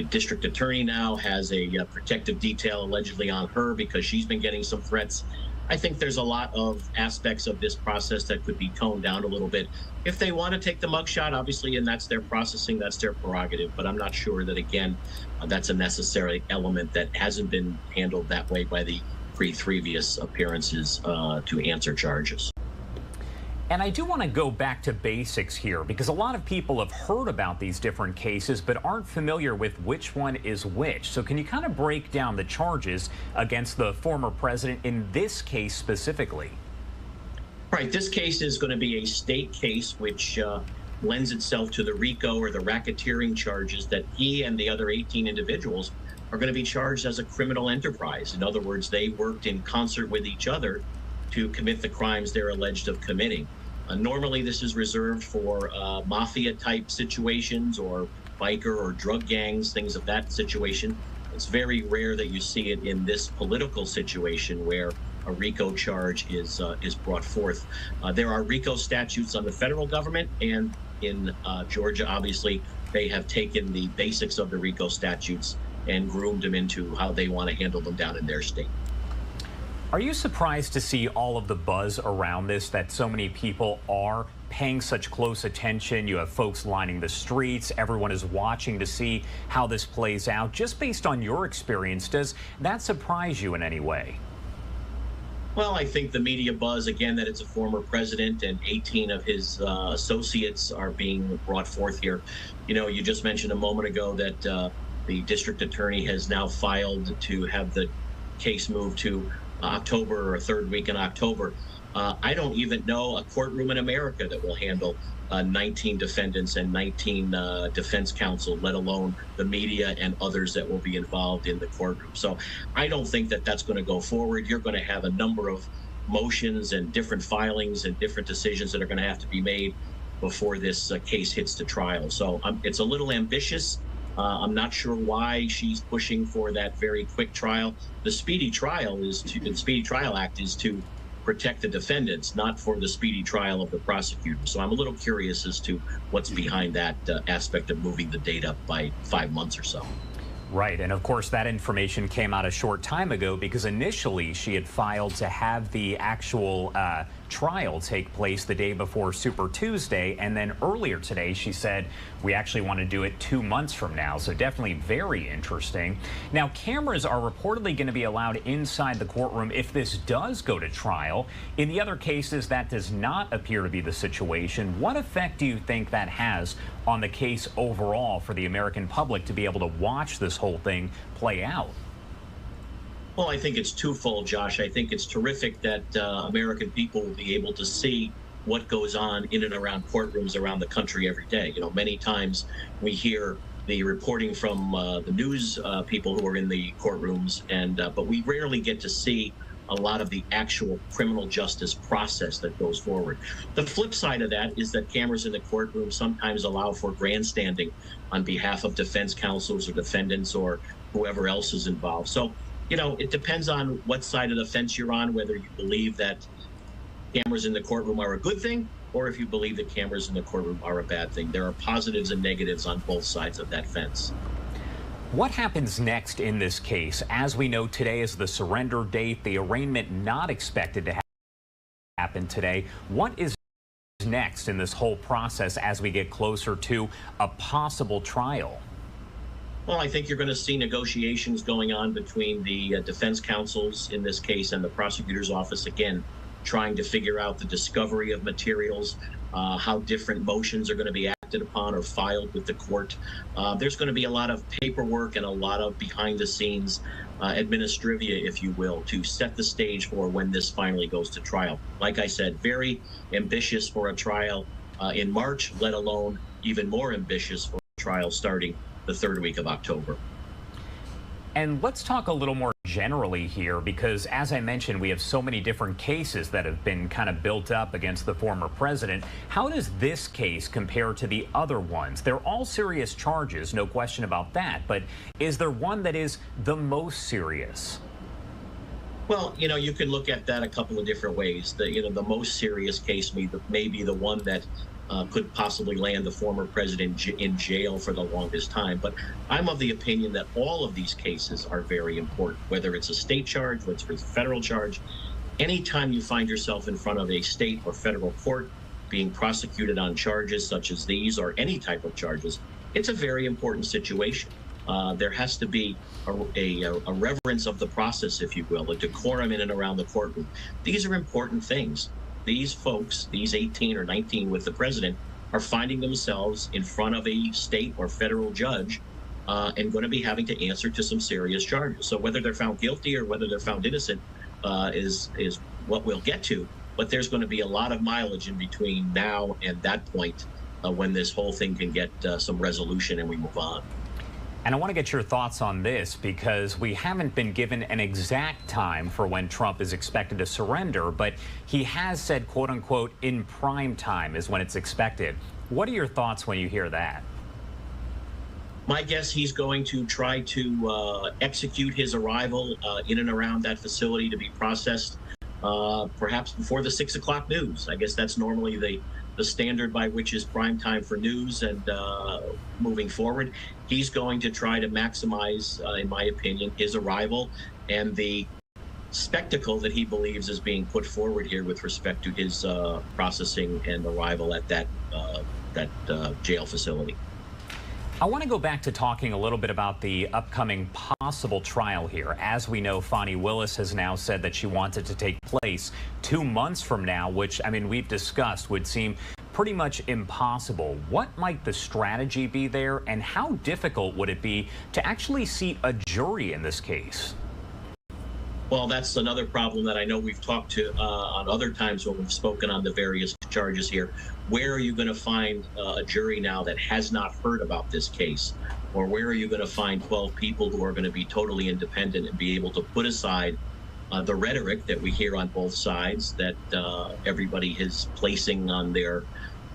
district attorney now has a protective detail allegedly on her because she's been getting some threats. I think there's a lot of aspects of this process that could be toned down a little bit. If they want to take the mugshot, obviously, and that's their processing, that's their prerogative. But I'm not sure that, again, that's a necessary element that hasn't been handled that way by the previous appearances to answer charges. And I do want to go back to basics here because a lot of people have heard about these different cases but aren't familiar with which one is which. So can you kind of break down the charges against the former president in this case specifically? Right. This case is going to be a state case which lends itself to the RICO or the racketeering charges that he and the other 18 individuals are going to be charged as a criminal enterprise. In other words, they worked in concert with each other to commit the crimes they're alleged of committing. Normally, this is reserved for mafia-type situations or biker or drug gangs, things of that situation. It's very rare that you see it in this political situation where a RICO charge is brought forth. There are RICO statutes on the federal government, and in Georgia, obviously, they have taken the basics of the RICO statutes and groomed them into how they want to handle them down in their state. Are you surprised to see all of the buzz around this, that so many people are paying such close attention? You have folks lining the streets. Everyone is watching to see how this plays out. Just based on your experience, does that surprise you in any way? Well, I think the media buzz, again, that it's a former president and 18 of his associates are being brought forth here. You know, you just mentioned a moment ago that the district attorney has now filed to have the case moved to October or third week in October. I don't even know a courtroom in America that will handle 19 defendants and 19 defense counsel, let alone the media and others that will be involved in the courtroom. So I don't think that that's going to go forward. You're going to have a number of motions and different filings and different decisions that are going to have to be made before this case hits the trial. So it's a little ambitious. I'm not sure why she's pushing for that very quick trial. The Speedy Trial the Speedy Trial Act is to protect the defendants, not for the speedy trial of the prosecutor. So I'm a little curious as to what's behind that aspect of moving the date up by 5 months or so. Right, and of course that information came out a short time ago because initially she had filed to have the actual trial take place the day before Super Tuesday, and then earlier today she said we actually want to do it 2 months from now, so definitely very interesting. Now, cameras are reportedly going to be allowed inside the courtroom if this does go to trial. In the other cases, that does not appear to be the situation. What effect do you think that has on the case overall for the American public to be able to watch this whole thing play out? Well, I think it's twofold, Josh. I think it's terrific that American people will be able to see what goes on in and around courtrooms around the country every day. You know, many times we hear the reporting from the news people who are in the courtrooms, and but we rarely get to see a lot of the actual criminal justice process that goes forward. The flip side of that is that cameras in the courtroom sometimes allow for grandstanding on behalf of defense counsels or defendants or whoever else is involved. So, you know, it depends on what side of the fence you're on, whether you believe that cameras in the courtroom are a good thing or if you believe that cameras in the courtroom are a bad thing. There are positives and negatives on both sides of that fence. What happens next in this case? As we know, today is the surrender date, the arraignment not expected to happen today. What is next in this whole process as we get closer to a possible trial? Well, I think you're going to see negotiations going on between the defense counsels in this case and the prosecutor's office, again, trying to figure out the discovery of materials, how different motions are going to be acted upon or filed with the court. There's going to be a lot of paperwork and a lot of behind-the-scenes administrivia, if you will, to set the stage for when this finally goes to trial. Like I said, very ambitious for a trial in March, let alone even more ambitious for a trial starting the third week of October. And let's talk a little more generally here, because as I mentioned, we have so many different cases that have been kind of built up against the former president. How does this case compare to the other ones? They're all serious charges, no question about that, but is there one that is the most serious? Well, you can look at that a couple of different ways. The most serious case may be the one that could possibly land the former president in jail for the longest time. But I'm of the opinion that all of these cases are very important, whether it's a state charge, whether it's a federal charge. Anytime you find yourself in front of a state or federal court being prosecuted on charges such as these or any type of charges, it's a very important situation. There has to be a reverence of the process, if you will, a decorum in and around the courtroom. These are important things. These folks, these 18 or 19 with the president, are finding themselves in front of a state or federal judge and going to be having to answer to some serious charges. So whether they're found guilty or whether they're found innocent is what we'll get to. But there's going to be a lot of mileage in between now and that point when this whole thing can get some resolution and we move on. And I want to get your thoughts on this because we haven't been given an exact time for when Trump is expected to surrender, but he has said, quote unquote, in prime time is when it's expected. What are your thoughts when you hear that? My guess he's going to try to execute his arrival in and around that facility to be processed perhaps before the 6 o'clock news. I guess that's normally the standard by which is prime time for news, and moving forward, he's going to try to maximize, in my opinion, his arrival and the spectacle that he believes is being put forward here with respect to his processing and arrival at that jail facility. I want to go back to talking a little bit about the upcoming possible trial here. As we know, Fani Willis has now said that she wants it to take place 2 months from now, which, I mean, we've discussed would seem pretty much impossible. What might the strategy be there, and how difficult would it be to actually seat a jury in this case? Well, that's another problem that I know we've talked to on other times when we've spoken on the various charges here. Where are you going to find a jury now that has not heard about this case? Or where are you going to find 12 people who are going to be totally independent and be able to put aside the rhetoric that we hear on both sides that everybody is placing on their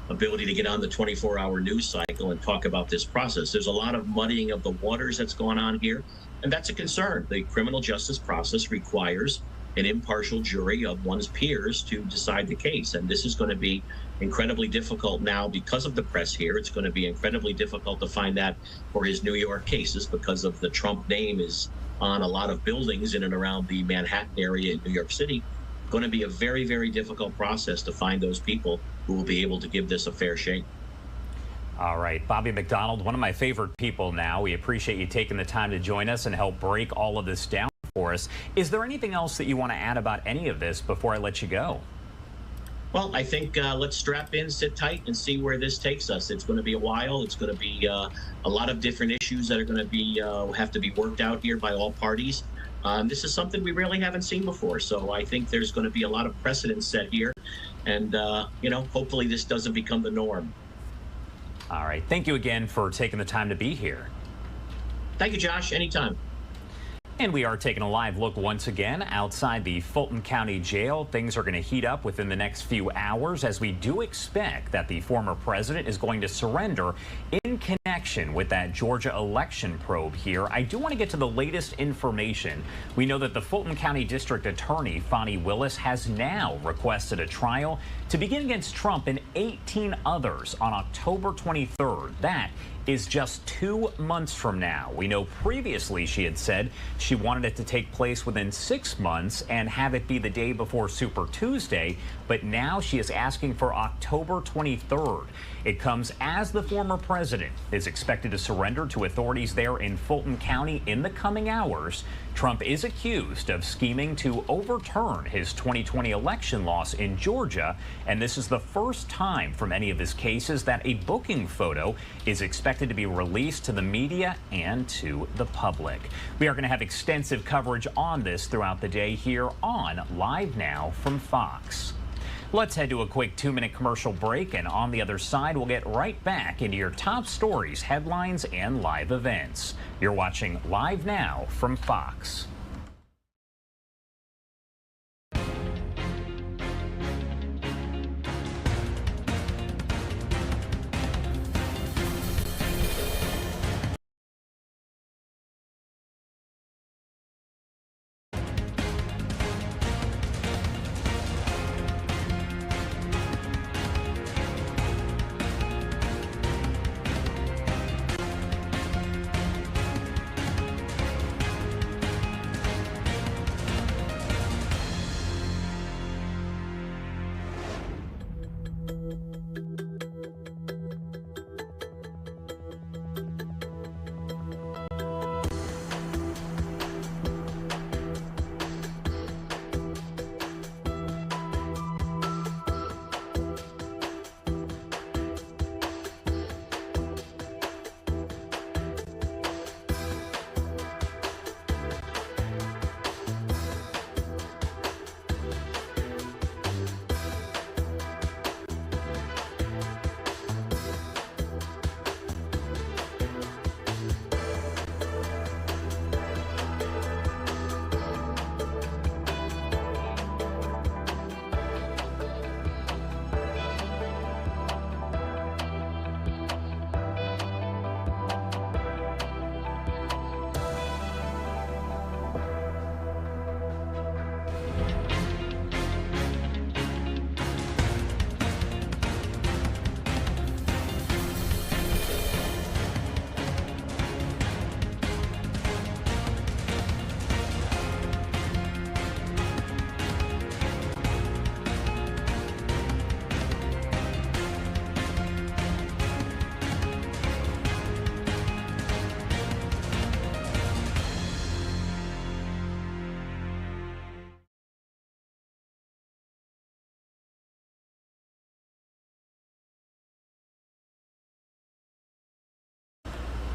ability to get on the 24-hour news cycle and talk about this process? There's a lot of muddying of the waters that's going on here. And that's a concern. The criminal justice process requires an impartial jury of one's peers to decide the case. And this is going to be incredibly difficult now because of the press here. It's going to be incredibly difficult to find that for his New York cases because of the Trump name is on a lot of buildings in and around the Manhattan area in New York City. Going to be a very, very difficult process to find those people who will be able to give this a fair shake. All right, Bobby McDonald, one of my favorite people now. We appreciate you taking the time to join us and help break all of this down for us. Is there anything else that you want to add about any of this before I let you go? Well, I think let's strap in, sit tight, and see where this takes us. It's going to be a while. It's going to be a lot of different issues that are going to be have to be worked out here by all parties. This is something we really haven't seen before, so I think there's going to be a lot of precedent set here, and hopefully this doesn't become the norm. All right. Thank you again for taking the time to be here. Thank you, Josh. Anytime. And we are taking a live look once again outside the Fulton County Jail. Things are going to heat up within the next few hours as we do expect that the former president is going to surrender in connection with that Georgia election probe here. I do want to get to the latest information. We know that the Fulton County District Attorney, Fani Willis, has now requested a trial to begin against Trump and 18 others on October 23rd. That is just 2 months from now. We know previously she had said she wanted it to take place within 6 months and have it be the day before Super Tuesday, but now she is asking for October 23rd. It comes as the former president is expected to surrender to authorities there in Fulton County in the coming hours. Trump is accused of scheming to overturn his 2020 election loss in Georgia, and this is the first time from any of his cases that a booking photo is expected to be released to the media and to the public. We are going to have extensive coverage on this throughout the day here on Live Now from Fox. Let's head to a quick 2-minute commercial break, and on the other side, we'll get right back into your top stories, headlines, and live events. You're watching Live Now from Fox.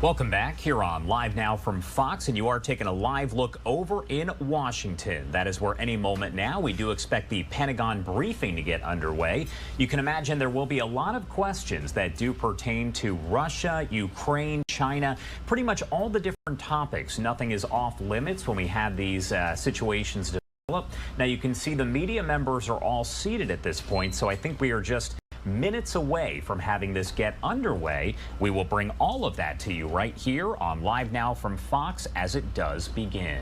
Welcome back here on Live Now from Fox, and you are taking a live look over in Washington. That is where any moment now we do expect the Pentagon briefing to get underway. You can imagine there will be a lot of questions that do pertain to Russia, Ukraine, China, pretty much all the different topics. Nothing is off limits when we have these situations develop. Now you can see the media members are all seated at this point, so I think we are just minutes away from having this get underway. We will bring all of that to you right here on Live Now from Fox as it does begin.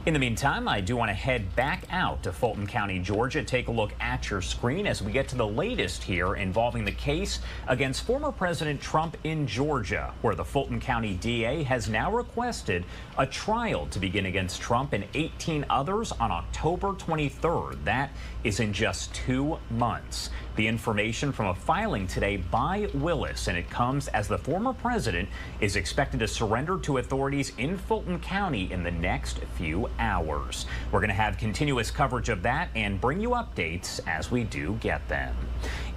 In the meantime, I do want to head back out to Fulton County, Georgia. Take a look at your screen as we get to the latest here involving the case against former President Trump in Georgia, where the Fulton County DA has now requested a trial to begin against Trump and 18 others on October 23rd. That is in just 2 months. The information from a filing today by Willis, and it comes as the former president is expected to surrender to authorities in Fulton County in the next few hours. We're going to have continuous coverage of that and bring you updates as we do get them.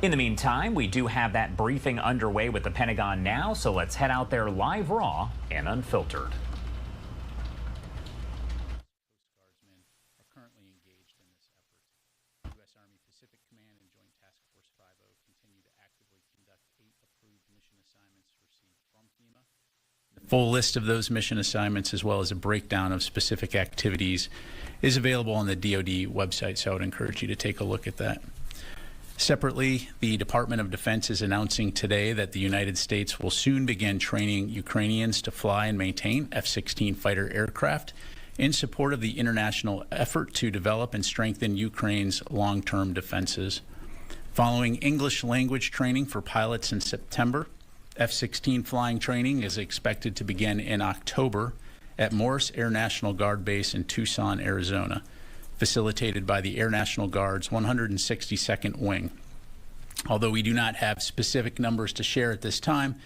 In the meantime, we do have that briefing underway with the Pentagon now, so let's head out there live, raw, and unfiltered. Full list of those mission assignments, as well as a breakdown of specific activities, is available on the DoD website, so I would encourage you to take a look at that. Separately, the Department of Defense is announcing today that the United States will soon begin training Ukrainians to fly and maintain F-16 fighter aircraft in support of the international effort to develop and strengthen Ukraine's long-term defenses. Following English language training for pilots in September, F-16 flying training is expected to begin in October at Morris Air National Guard Base in Tucson, Arizona, facilitated by the Air National Guard's 162nd Wing. Although we do not have specific numbers to share at this time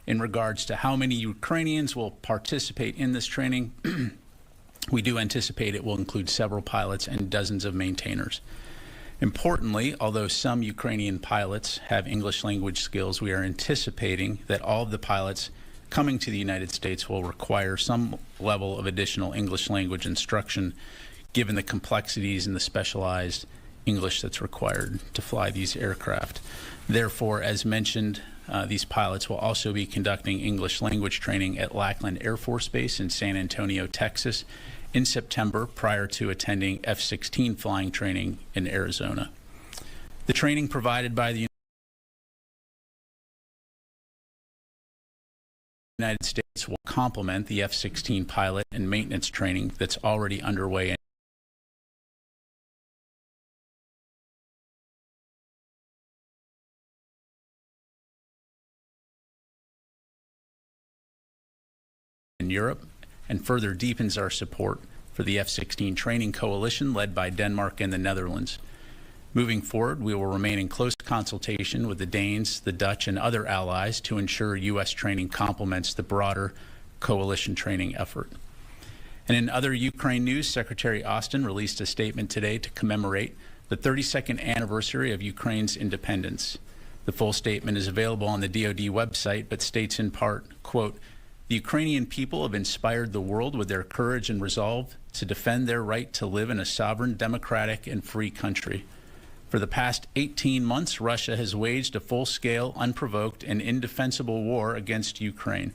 in regards to how many Ukrainians will participate in this training, we do anticipate it will include several pilots and dozens of maintainers. Importantly, although some Ukrainian pilots have English language skills, we are anticipating that all of the pilots coming to the United States will require some level of additional English language instruction, given the complexities and the specialized English that's required to fly these aircraft. Therefore, as mentioned, these pilots will also be conducting English language training at Lackland Air Force Base in San Antonio, Texas, in September, prior to attending F-16 flying training in Arizona. The training provided by the United States will complement the F-16 pilot and maintenance training that's already underway in Europe, and further deepens our support for the F-16 training coalition led by Denmark and the Netherlands. Moving forward, we will remain in close consultation with the Danes, the Dutch, and other allies to ensure U.S. training complements the broader coalition training effort. And in other Ukraine news, Secretary Austin released a statement today to commemorate the 32nd anniversary of Ukraine's independence. The full statement is available on the DoD website, but states in part, quote, "The Ukrainian people have inspired the world with their courage and resolve to defend their right to live in a sovereign, democratic, and free country. For the past 18 months, Russia has waged a full-scale, unprovoked, and indefensible war against Ukraine.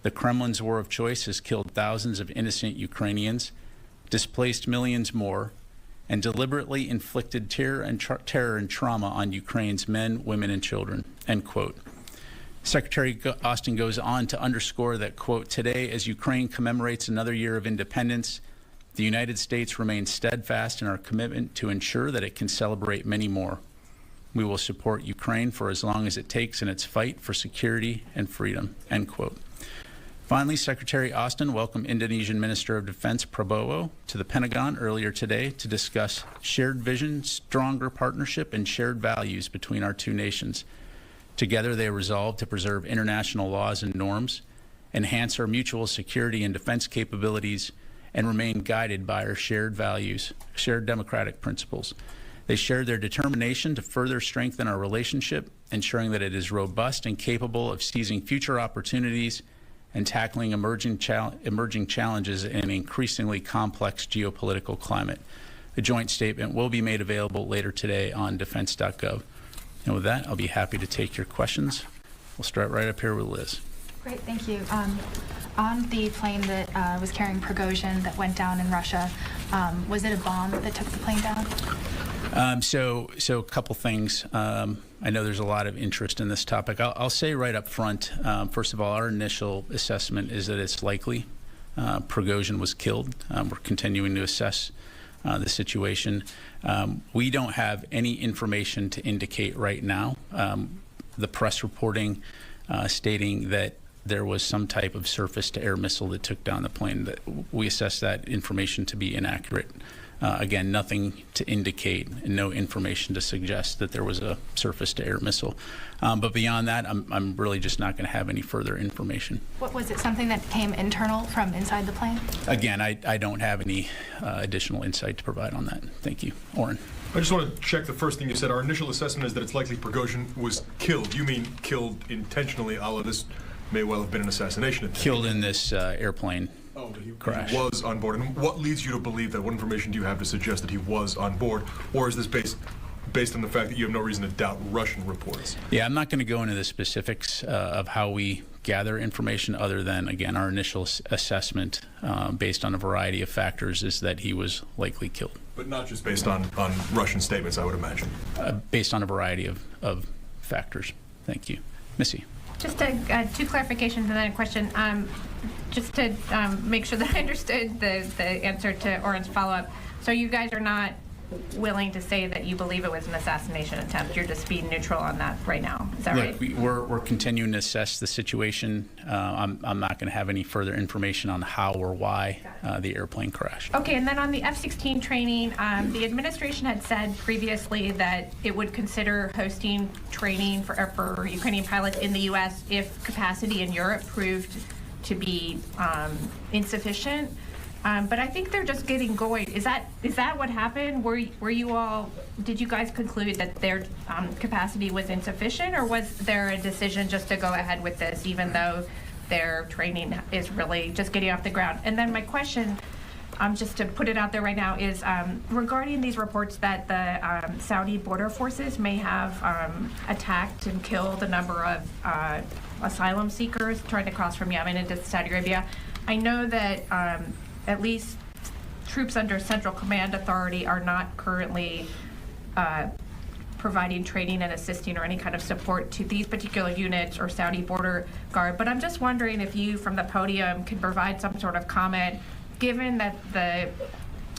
The Kremlin's war of choice has killed thousands of innocent Ukrainians, displaced millions more, and deliberately inflicted terror and trauma on Ukraine's men, women, and children," end quote. Secretary Austin goes on to underscore that, quote, "Today, as Ukraine commemorates another year of independence, the United States remains steadfast in our commitment to ensure that it can celebrate many more. We will support Ukraine for as long as it takes in its fight for security and freedom," end quote. Finally, Secretary Austin welcomed Indonesian Minister of Defense Prabowo to the Pentagon earlier today to discuss shared vision, stronger partnership, and shared values between our two nations. Together, they resolved to preserve international laws and norms, enhance our mutual security and defense capabilities, and remain guided by our shared values, shared democratic principles. They shared their determination to further strengthen our relationship, ensuring that it is robust and capable of seizing future opportunities and tackling emerging challenges in an increasingly complex geopolitical climate. The joint statement will be made available later today on defense.gov. And with that, I'll be happy to take your questions. We'll start right up here with Liz. Great, thank you. On the plane that was carrying Prigozhin that went down in Russia, was it a bomb that took the plane down? So a couple things. I know there's a lot of interest in this topic. I'll say right up front, first of all, our initial assessment is that it's likely Prigozhin was killed. We're continuing to assess the situation. We don't have any information to indicate right now. The press reporting stating that there was some type of surface-to-air missile that took down the plane. That we assess that information to be inaccurate. Again, nothing to indicate and no information to suggest that there was a surface-to-air missile. But beyond that, I'm really just not going to have any further information. What was it, something that came internal from inside the plane? Again, I don't have any additional insight to provide on that. Thank you. Oren. I just want to check the first thing you said. Our initial assessment is that it's likely Prigozhin was killed. You mean killed intentionally, a la this may well have been an assassination attempt. Killed in this airplane crash. He was on board. And what leads you to believe that? What information do you have to suggest that he was on board? Or is this based on the fact that you have no reason to doubt Russian reports? Yeah, I'm not going to go into the specifics of how we gather information other than, again, our initial assessment based on a variety of factors is that he was likely killed. But not just based on Russian statements, I would imagine. Based on a variety of factors. Thank you. Missy. Just two clarifications and then a question. Just to make sure that I understood the answer to Oren's follow-up. So you guys are not willing to say that you believe it was an assassination attempt. You're just being neutral on that right now. Is that right? We're continuing to assess the situation. I'm not going to have any further information on how or why the airplane crashed. Okay, and then on the F-16 training, the administration had said previously that it would consider hosting training for Ukrainian pilots in the U.S. if capacity in Europe proved to be insufficient. But I think they're just getting going. Is that what happened? Were you all? Did you guys conclude that their capacity was insufficient, or was there a decision just to go ahead with this, even though their training is really just getting off the ground? And then my question, just to put it out there right now, is regarding these reports that the Saudi border forces may have attacked and killed a number of asylum seekers trying to cross from Yemen into Saudi Arabia. I know that at least troops under Central Command Authority are not currently providing training and assisting or any kind of support to these particular units or Saudi border guard. But I'm just wondering if you, from the podium, can provide some sort of comment, given that the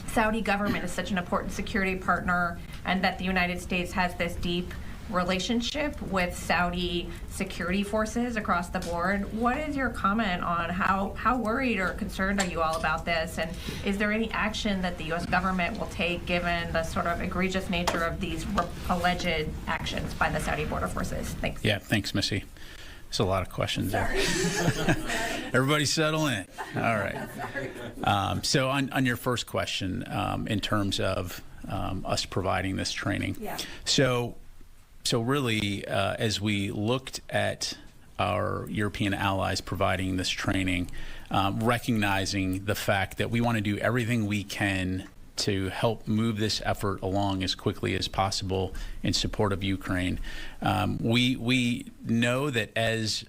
Saudi government is such an important security partner and that the United States has this deep relationship with Saudi security forces across the board. What is your comment on how worried or concerned are you all about this? And is there any action that the U.S. government will take given the sort of egregious nature of these alleged actions by the Saudi border forces? Thanks. Yeah, thanks, Missy. There's a lot of questions there. Everybody settle in. All right. So on your first question, in terms of us providing this training. Yeah. So really, as we looked at our European allies providing this training, recognizing the fact that we want to do everything we can to help move this effort along as quickly as possible in support of Ukraine. We know that as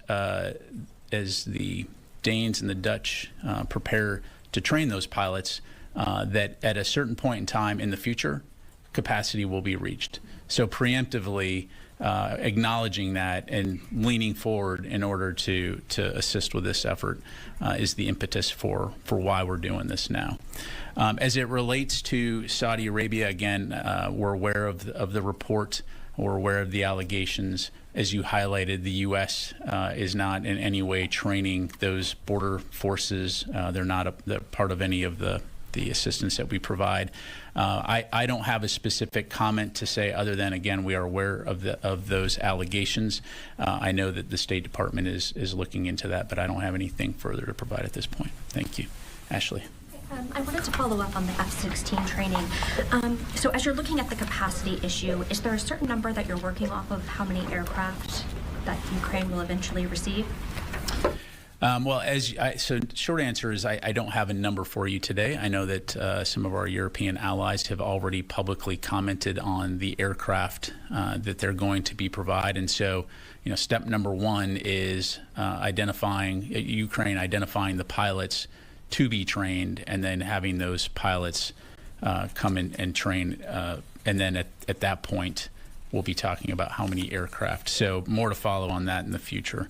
the Danes and the Dutch prepare to train those pilots, that at a certain point in time in the future, capacity will be reached. So preemptively acknowledging that and leaning forward in order to assist with this effort is the impetus for why we're doing this now. As it relates to Saudi Arabia, again, we're aware of the report. We're aware of the allegations. As you highlighted, the U.S. is not in any way training those border forces. They're not a part of any of the assistance that we provide. I don't have a specific comment to say other than, again, we are aware of those allegations. I know that the State Department is looking into that, but I don't have anything further to provide at this point. Thank you. Ashley. I wanted to follow up on the F-16 training. So as you're looking at the capacity issue, is there a certain number that you're working off of how many aircraft that Ukraine will eventually receive? So short answer is I don't have a number for you today. I know that some of our European allies have already publicly commented on the aircraft that they're going to be provided. And so, step number one is Ukraine identifying the pilots to be trained, and then having those pilots come in and train. And then at that point, we'll be talking about how many aircraft. So more to follow on that in the future.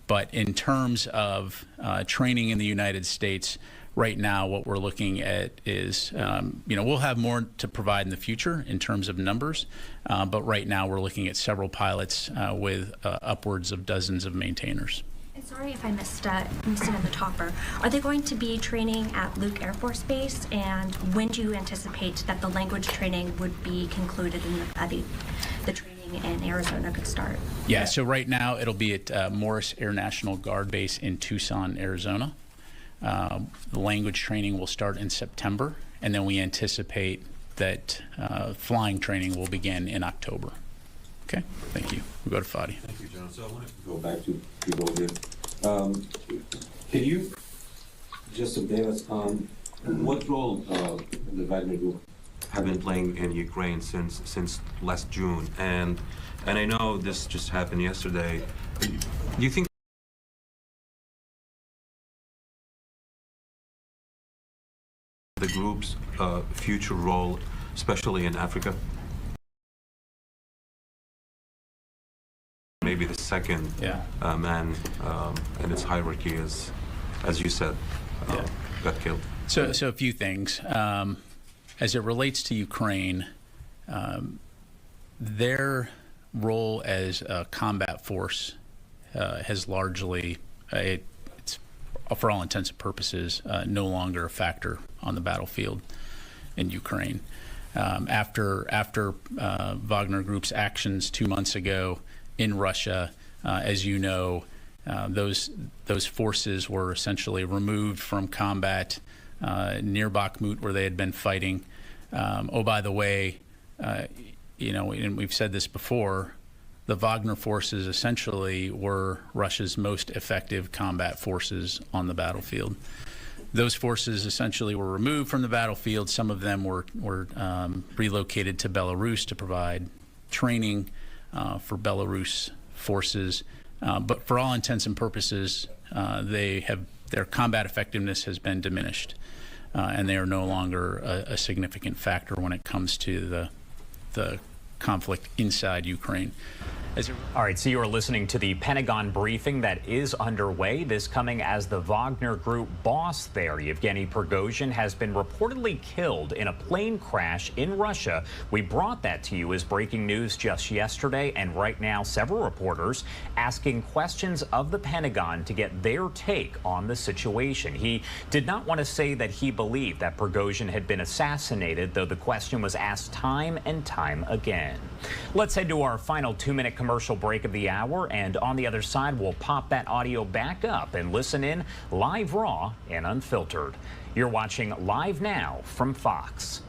But in terms of training in the United States, right now what we're looking at is, we'll have more to provide in the future in terms of numbers, but right now we're looking at several pilots with upwards of dozens of maintainers. And sorry if I missed it in the topper. Are they going to be training at Luke Air Force Base? And when do you anticipate that the language training would be concluded and the training in Arizona could start? Yeah, so right now it'll be at Morris Air National Guard Base in Tucson, Arizona. The language training will start in September, and then we anticipate that flying training will begin in October. Okay, thank you. We'll go to Fadi. Thank you, John. So I want to go back to people again. Can you just update us on what role the Wagner Group have been playing in Ukraine since last June? And I know this just happened yesterday. Do you think the group's future role, especially in Africa? Maybe the second man in its hierarchy, as you said, got killed. So a few things. As it relates to Ukraine, their role as a combat force has largely, it's for all intents and purposes, no longer a factor on the battlefield in Ukraine. After Wagner Group's actions 2 months ago in Russia, as you know, those forces were essentially removed from combat near Bakhmut, where they had been fighting. By the way, and we've said this before, the Wagner forces essentially were Russia's most effective combat forces on the battlefield. Those forces essentially were removed from the battlefield. Some of them were relocated to Belarus to provide training for Belarus forces. But for all intents and purposes, their combat effectiveness has been diminished, and they are no longer a significant factor when it comes to the conflict inside Ukraine. All right, so you are listening to the Pentagon briefing that is underway. This coming as the Wagner Group boss there, Yevgeny Prigozhin, has been reportedly killed in a plane crash in Russia. We brought that to you as breaking news just yesterday, and right now several reporters asking questions of the Pentagon to get their take on the situation. He did not want to say that he believed that Prigozhin had been assassinated, though the question was asked time and time again. Let's head to our final 2-minute commercial break of the hour, and on the other side, we'll pop that audio back up and listen in live, raw, and unfiltered. You're watching Live Now from Fox.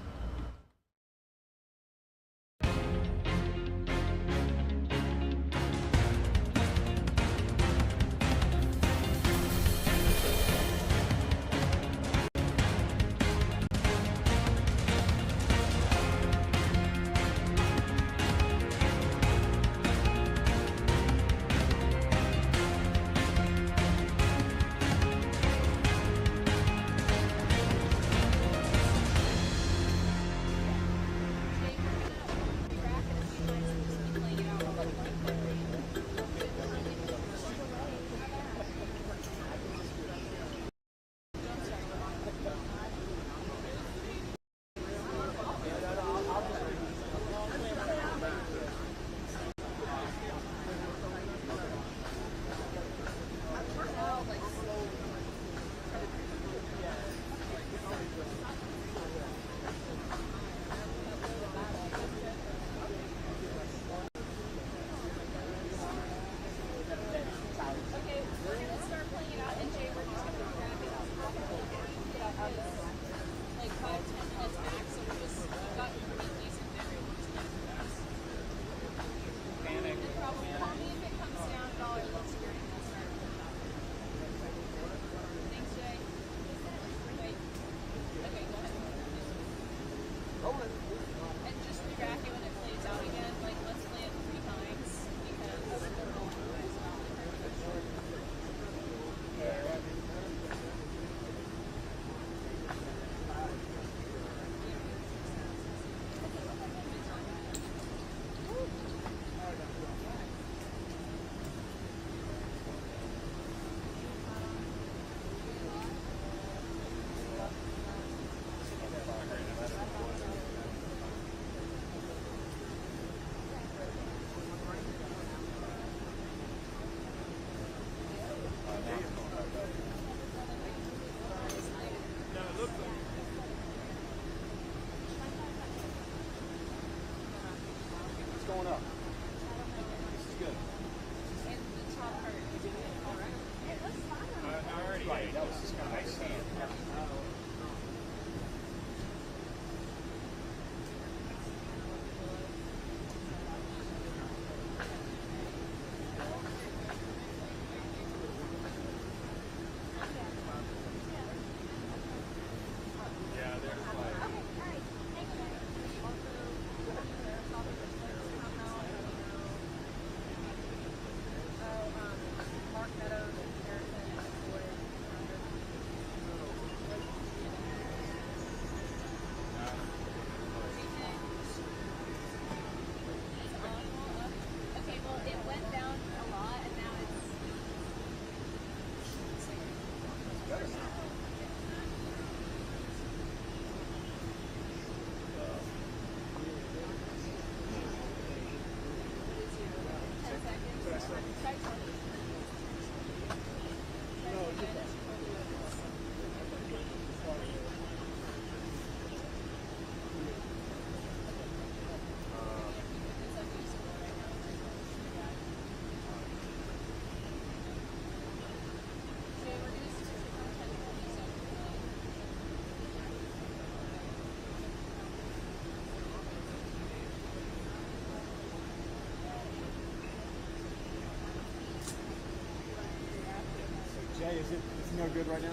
No good right now.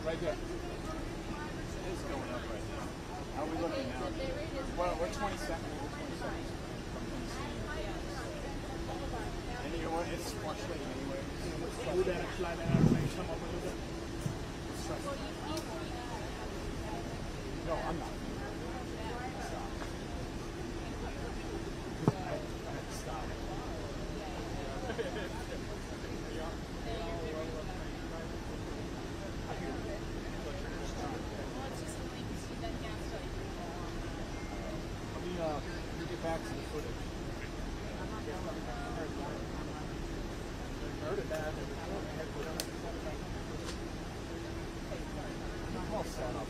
Right there. It's going up right now. How are we looking now? Well, we're 22nd. And you know what? It's fluctuating anyway. Do that and fly that out and make some up a little bit. No, I'm not. Stop. I have to stop. You get back to the footage. Murdered that. All set up.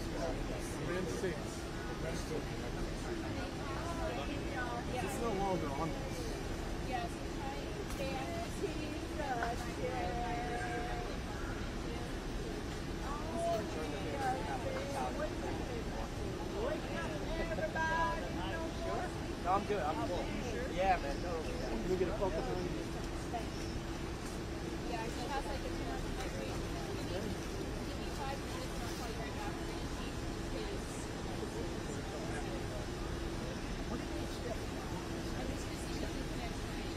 Man 6. It's no longer on this. Yes. No, I'm good. I'm cool. Yeah, man. Totally. Can we get a focus on you? Yeah, he has like a 2 hour break. Give me 5 minutes and I'll call you right back. What did they expect? I was just thinking the next night.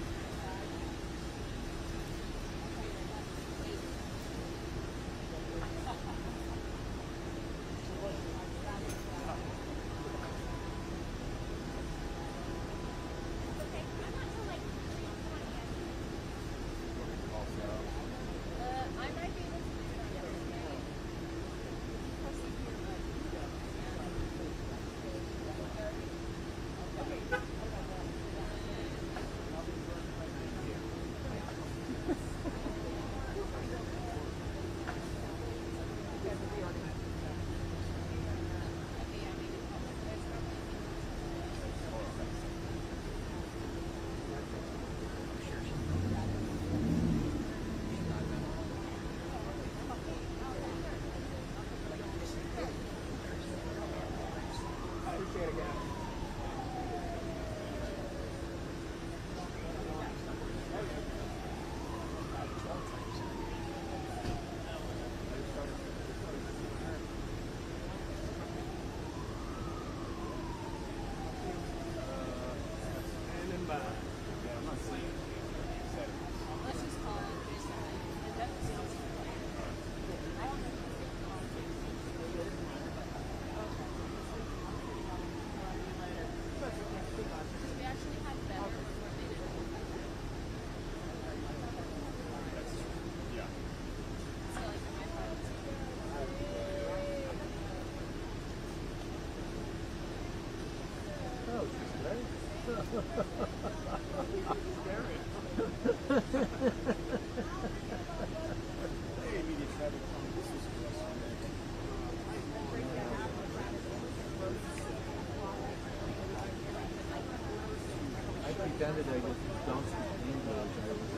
I pretended I don't speak English.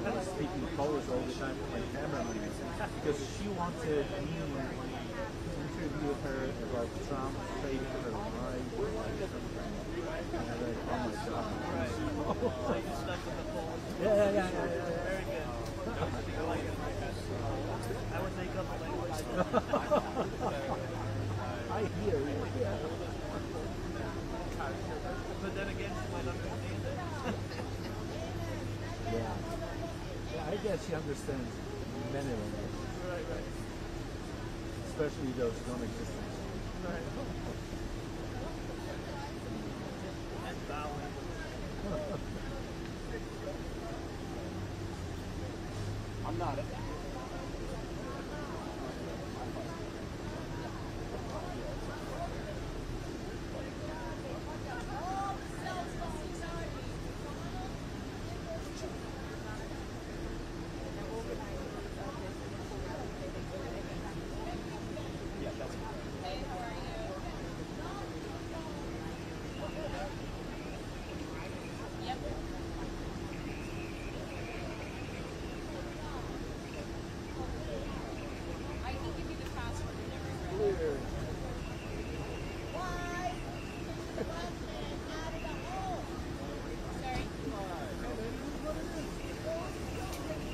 I was speaking Polish all the time to my cameraman because she wanted me to interview her about Trump, say to her why. And I was like, oh my god. Yeah. Very good. I would make up a language. I hear you. Yeah. But then again, she might understand it. Yeah, I guess she understands many languages. Right. Especially those non-existent. Right. And vowel. I'm not.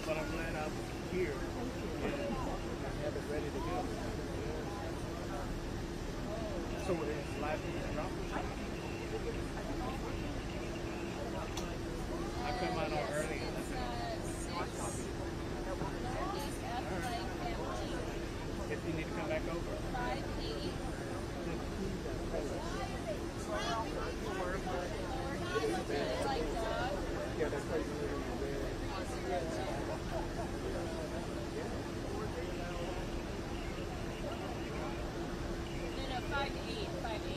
But I'm glad I'm here and I have it ready to go. So it's live in the drop. I come out all early. If you need to come back over. Yeah, that's right. No, 5 to 8, 5 to 8.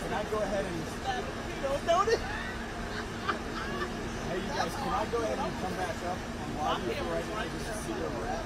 Can I go ahead and Hey, you guys, can I go ahead and come back up and lobby you right now just to see where we're at?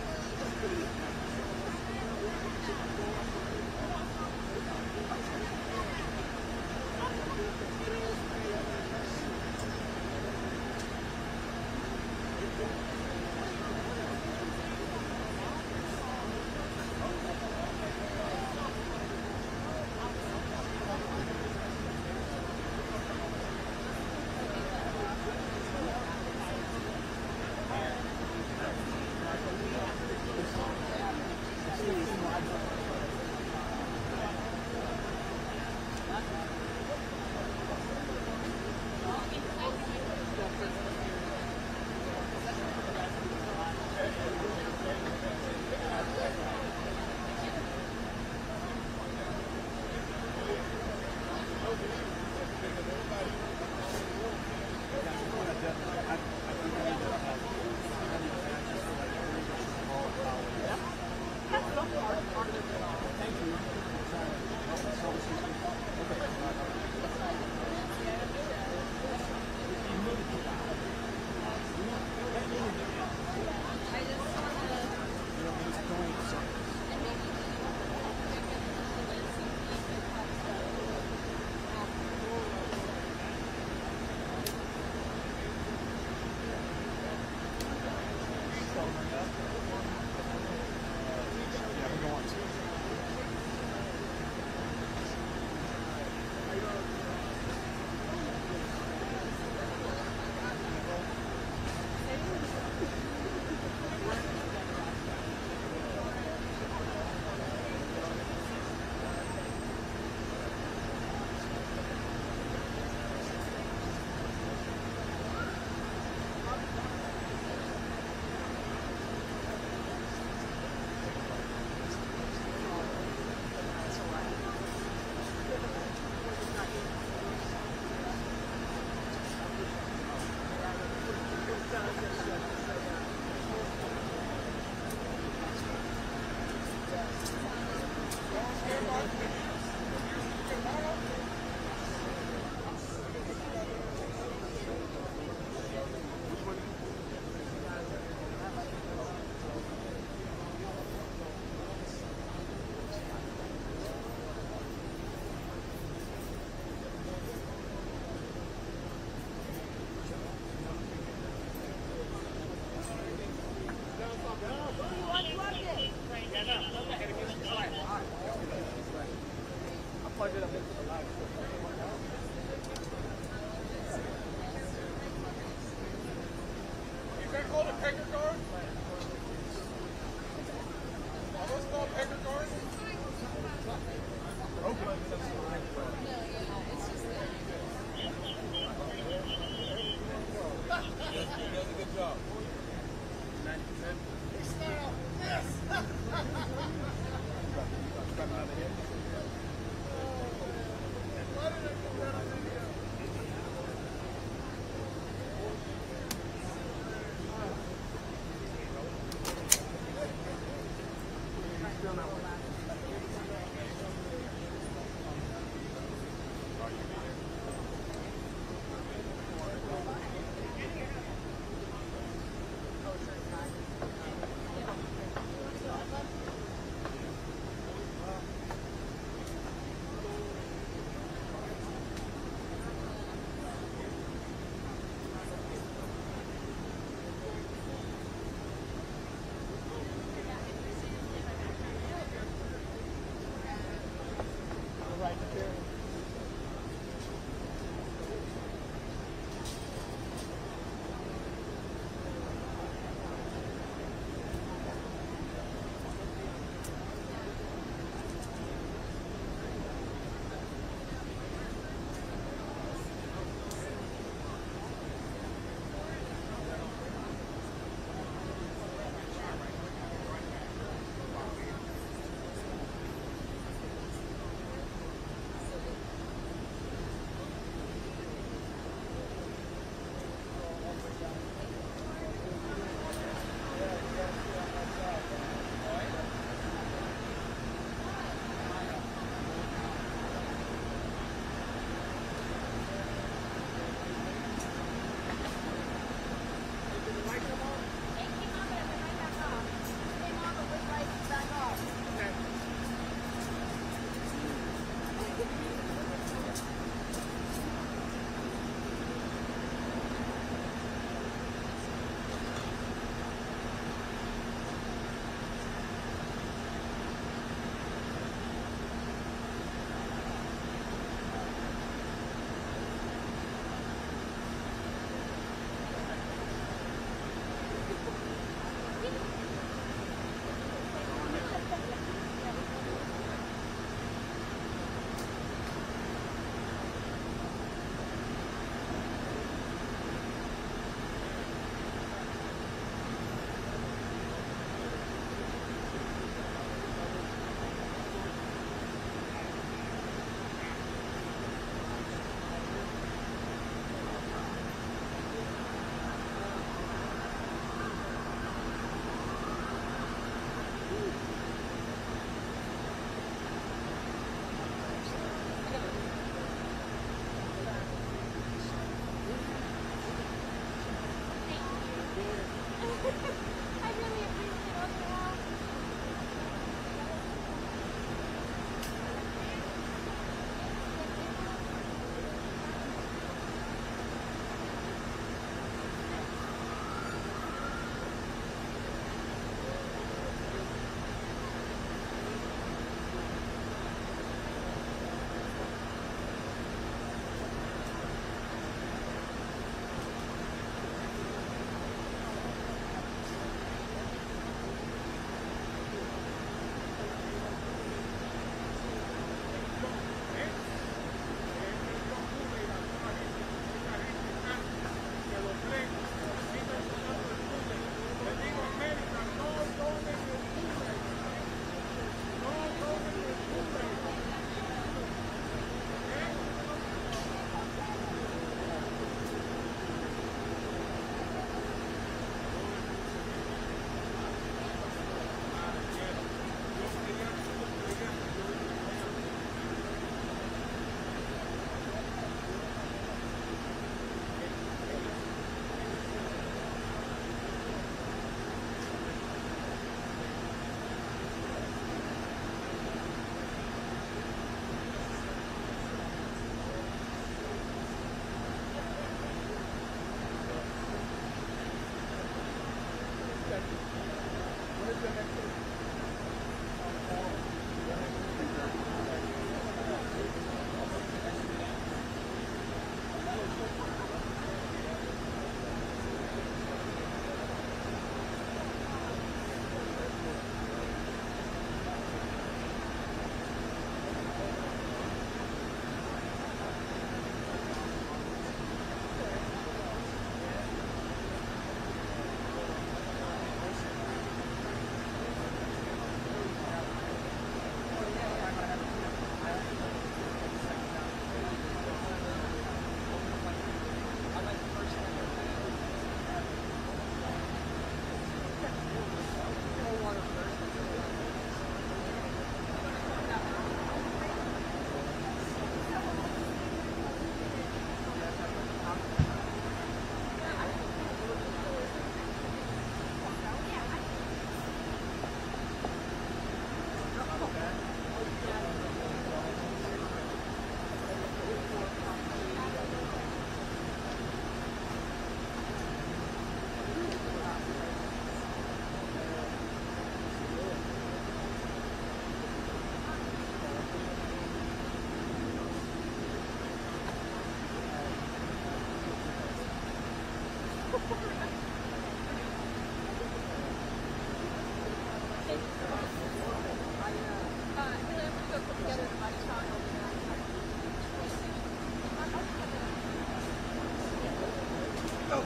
I'm a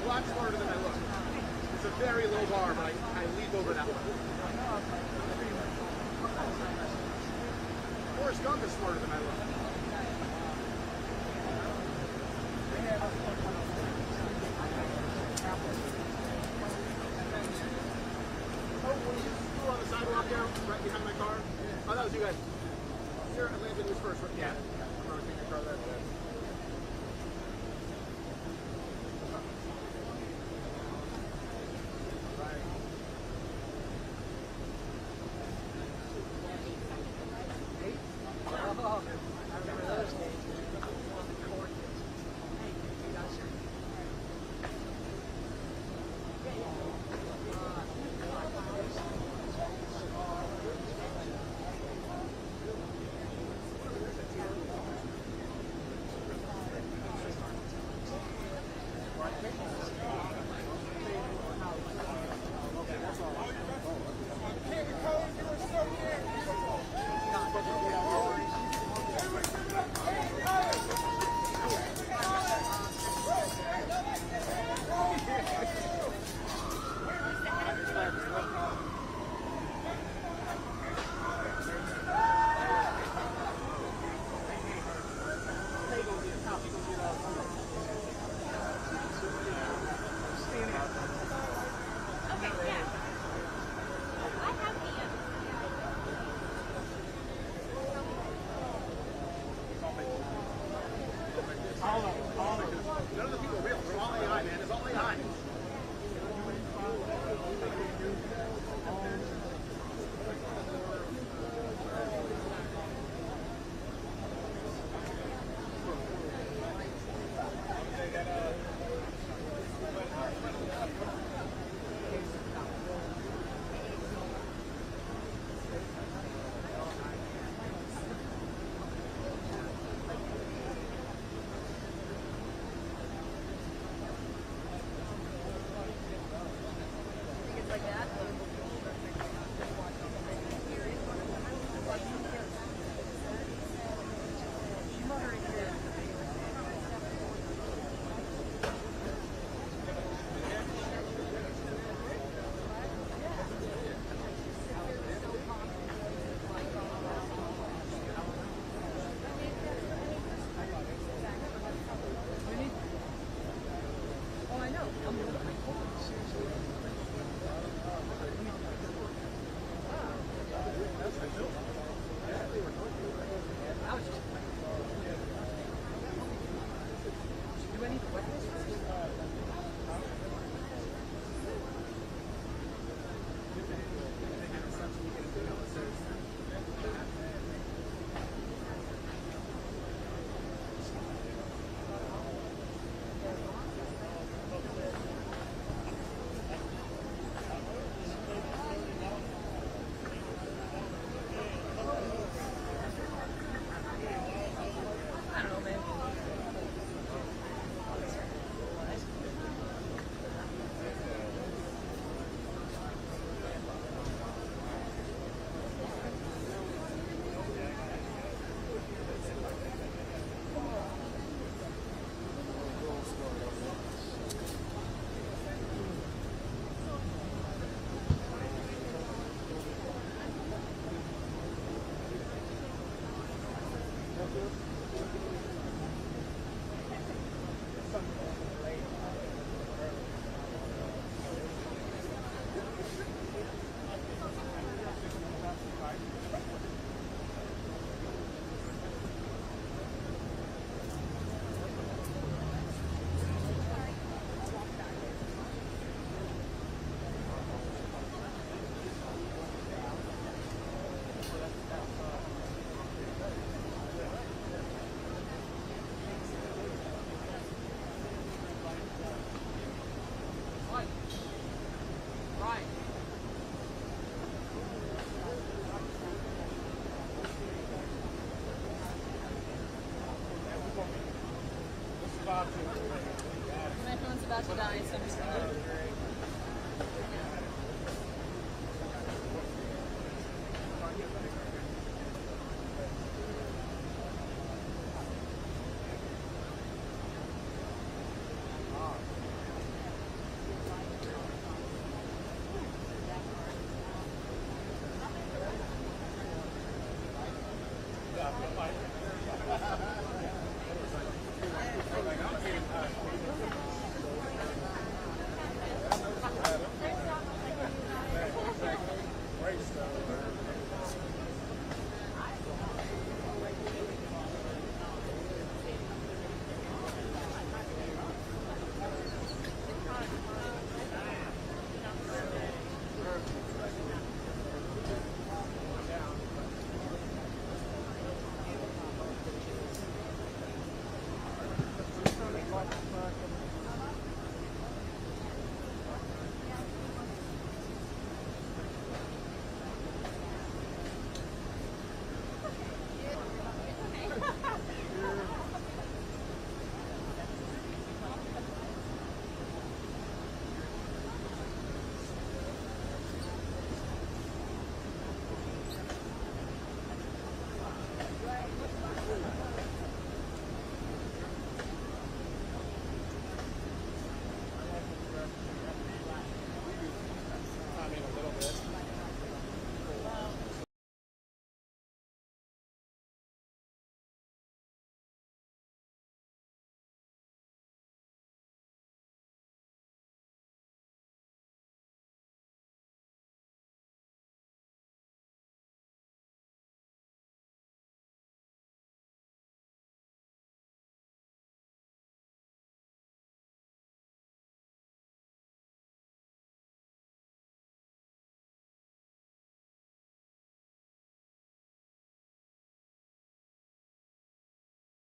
lot smarter than I look. It's a very low bar, but I leap over that one. Forrest Gump is smarter than I look. Oh, when you threw on the sidewalk there, right behind my car? Oh, that was you guys. Here, Landon was first. Right? Yeah. I'm going to take your car there.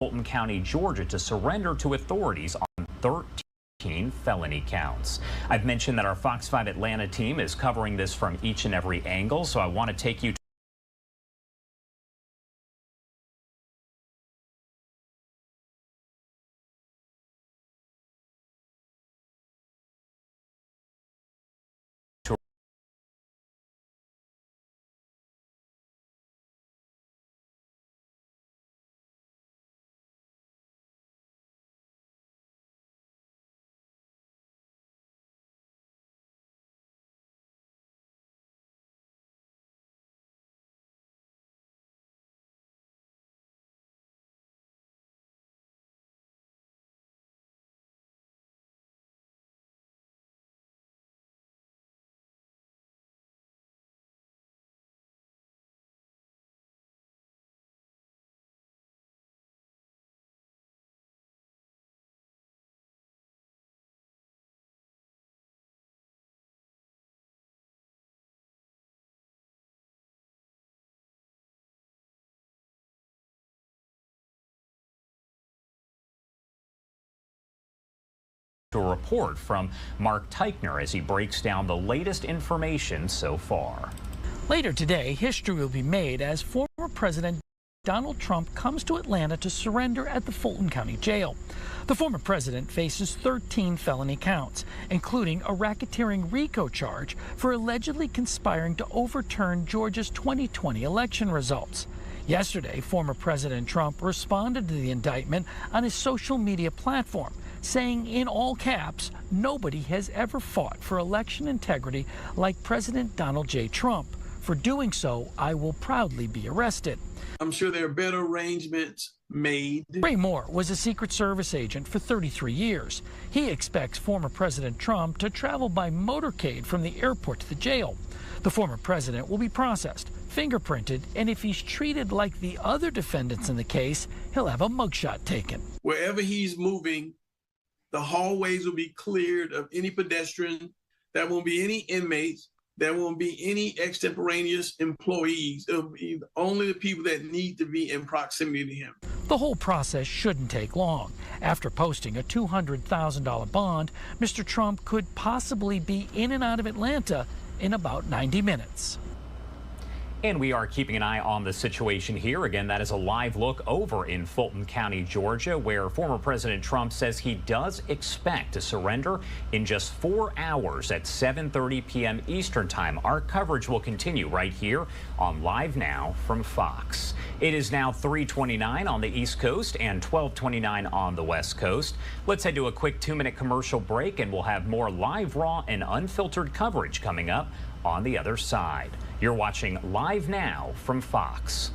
Fulton County, Georgia, to surrender to authorities on 13 felony counts. I've mentioned that our Fox 5 Atlanta team is covering this from each and every angle, so I want to take you to a report from Mark Teichner as he breaks down the latest information so far. Later today, history will be made as former President Donald Trump comes to Atlanta to surrender at the Fulton County Jail. The former president faces 13 felony counts, including a racketeering RICO charge for allegedly conspiring to overturn Georgia's 2020 election results. Yesterday, former President Trump responded to the indictment on his social media platform, saying in all caps, nobody has ever fought for election integrity like President Donald J. Trump. For doing so, I will proudly be arrested. I'm sure there are better arrangements made. Ray Moore was a Secret Service agent for 33 years. He expects former President Trump to travel by motorcade from the airport to the jail. The former president will be processed, fingerprinted, and if he's treated like the other defendants in the case, he'll have a mugshot taken. Wherever he's moving, the hallways will be cleared of any pedestrian. There won't be any inmates. There won't be any extemporaneous employees. It'll be only the people that need to be in proximity to him. The whole process shouldn't take long. After posting a $200,000 bond, Mr. Trump could possibly be in and out of Atlanta in about 90 minutes. And we are keeping an eye on the situation here. Again, that is a live look over in Fulton County, Georgia, where former President Trump says he does expect to surrender in just 4 hours at 7:30 p.m. Eastern Time. Our coverage will continue right here on Live Now from Fox. It is now 3:29 on the East Coast and 12:29 on the West Coast. Let's head to a quick 2-minute commercial break, and we'll have more live, raw, and unfiltered coverage coming up on the other side. You're watching Live Now from Fox.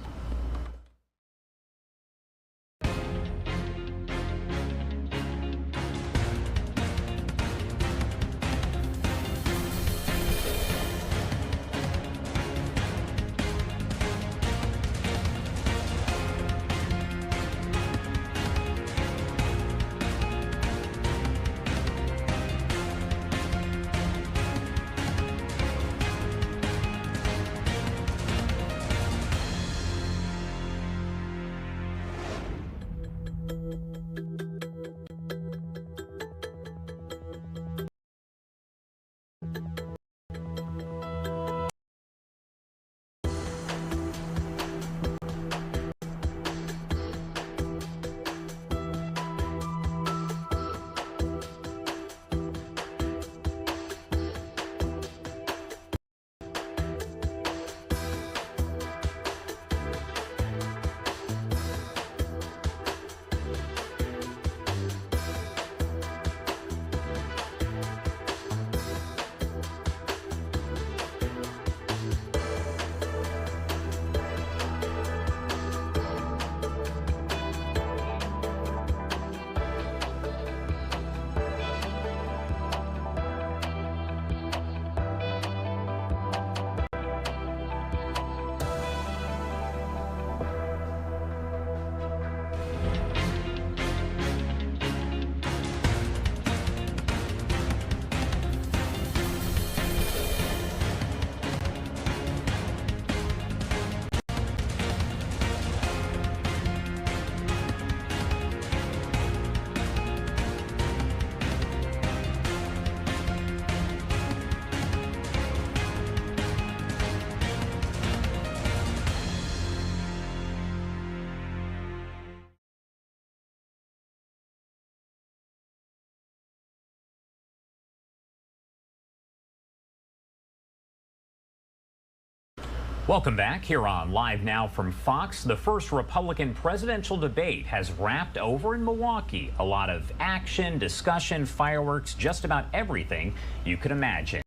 Welcome back here on Live Now from Fox. The first Republican presidential debate has wrapped over in Milwaukee. A lot of action, discussion, fireworks, just about everything you could imagine.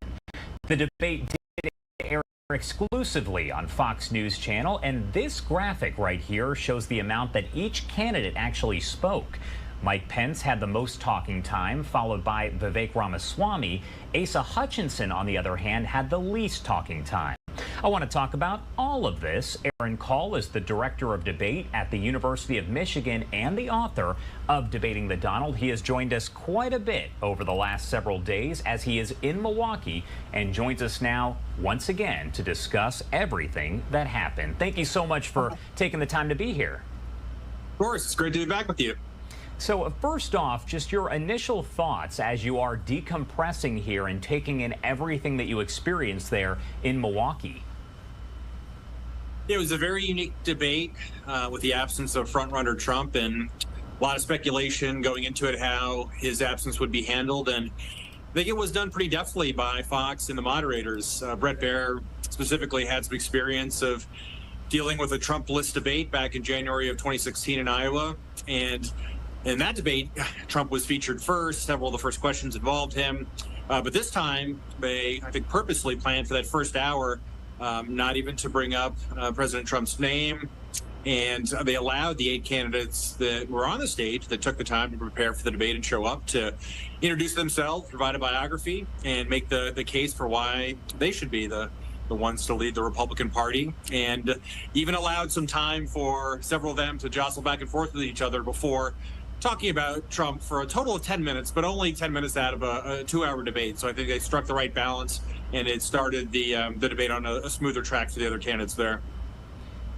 The debate did air exclusively on Fox News Channel, and this graphic right here shows the amount that each candidate actually spoke. Mike Pence had the most talking time, followed by Vivek Ramaswamy. Asa Hutchinson, on the other hand, had the least talking time. I want to talk about all of this. Aaron Call is the director of debate at the University of Michigan and the author of Debating the Donald. He has joined us quite a bit over the last several days as he is in Milwaukee and joins us now once again to discuss everything that happened. Thank you so much for taking the time to be here. Of course, it's great to be back with you. So first off, just your initial thoughts as you are decompressing here and taking in everything that you experienced there in Milwaukee. It was a very unique debate with the absence of frontrunner Trump and a lot of speculation going into it how his absence would be handled. And I think it was done pretty deftly by Fox and the moderators. Brett Baer specifically had some experience of dealing with a Trump-less debate back in January of 2016 in Iowa. And in that debate, Trump was featured first. Several of the first questions involved him. But this time, they, I think, purposely planned for that first hour not even to bring up President Trump's name. And they allowed the 8 candidates that were on the stage that took the time to prepare for the debate and show up to introduce themselves, provide a biography, and make the case for why they should be the ones to lead the Republican Party, and even allowed some time for several of them to jostle back and forth with each other before talking about Trump for a total of 10 minutes, but only 10 minutes out of a 2-hour debate. So I think they struck the right balance, and it started the debate on a smoother track for the other candidates there.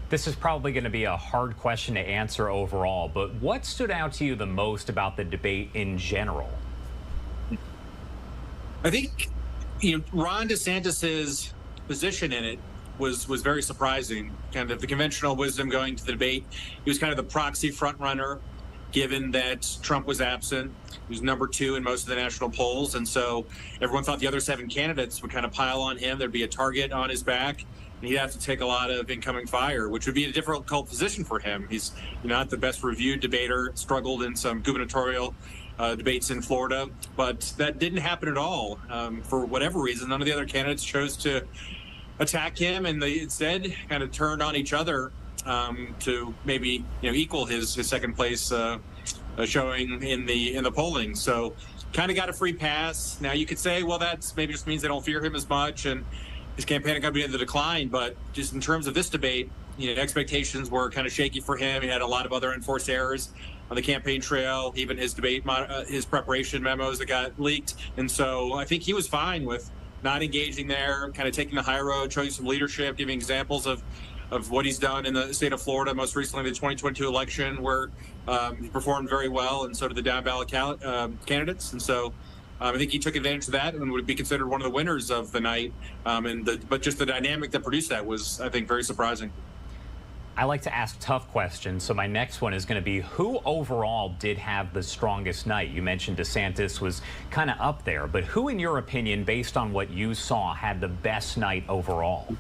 This is probably going to be a hard question to answer overall, but what stood out to you the most about the debate in general? I think, Ron DeSantis's position in it was very surprising. Kind of the conventional wisdom going to the debate, he was kind of the proxy front runner, given that Trump was absent. He was number 2 in most of the national polls, and so everyone thought the other 7 candidates would kind of pile on him. There'd be a target on his back, and he'd have to take a lot of incoming fire, which would be a difficult position for him. He's not the best reviewed debater, struggled in some gubernatorial debates in Florida, but that didn't happen at all. For whatever reason, none of the other candidates chose to attack him, and they instead kind of turned on each other to maybe equal his second place showing in the polling. So kind of got a free pass. Now you could say, well, that's maybe just means they don't fear him as much and his campaign is going to be in the decline. But just in terms of this debate, expectations were kind of shaky for him. He had a lot of other enforced errors on the campaign trail, even his debate, his preparation memos that got leaked. And so I think he was fine with not engaging there, kind of taking the high road, showing some leadership, giving examples of what he's done in the state of Florida, most recently the 2022 election, where he performed very well, and so did the down ballot candidates. And so I think he took advantage of that and would be considered one of the winners of the night. But just the dynamic that produced that was, I think, very surprising. I like to ask tough questions, so my next one is going to be, who overall did have the strongest night? You mentioned DeSantis was kind of up there, but who, in your opinion, based on what you saw, had the best night overall?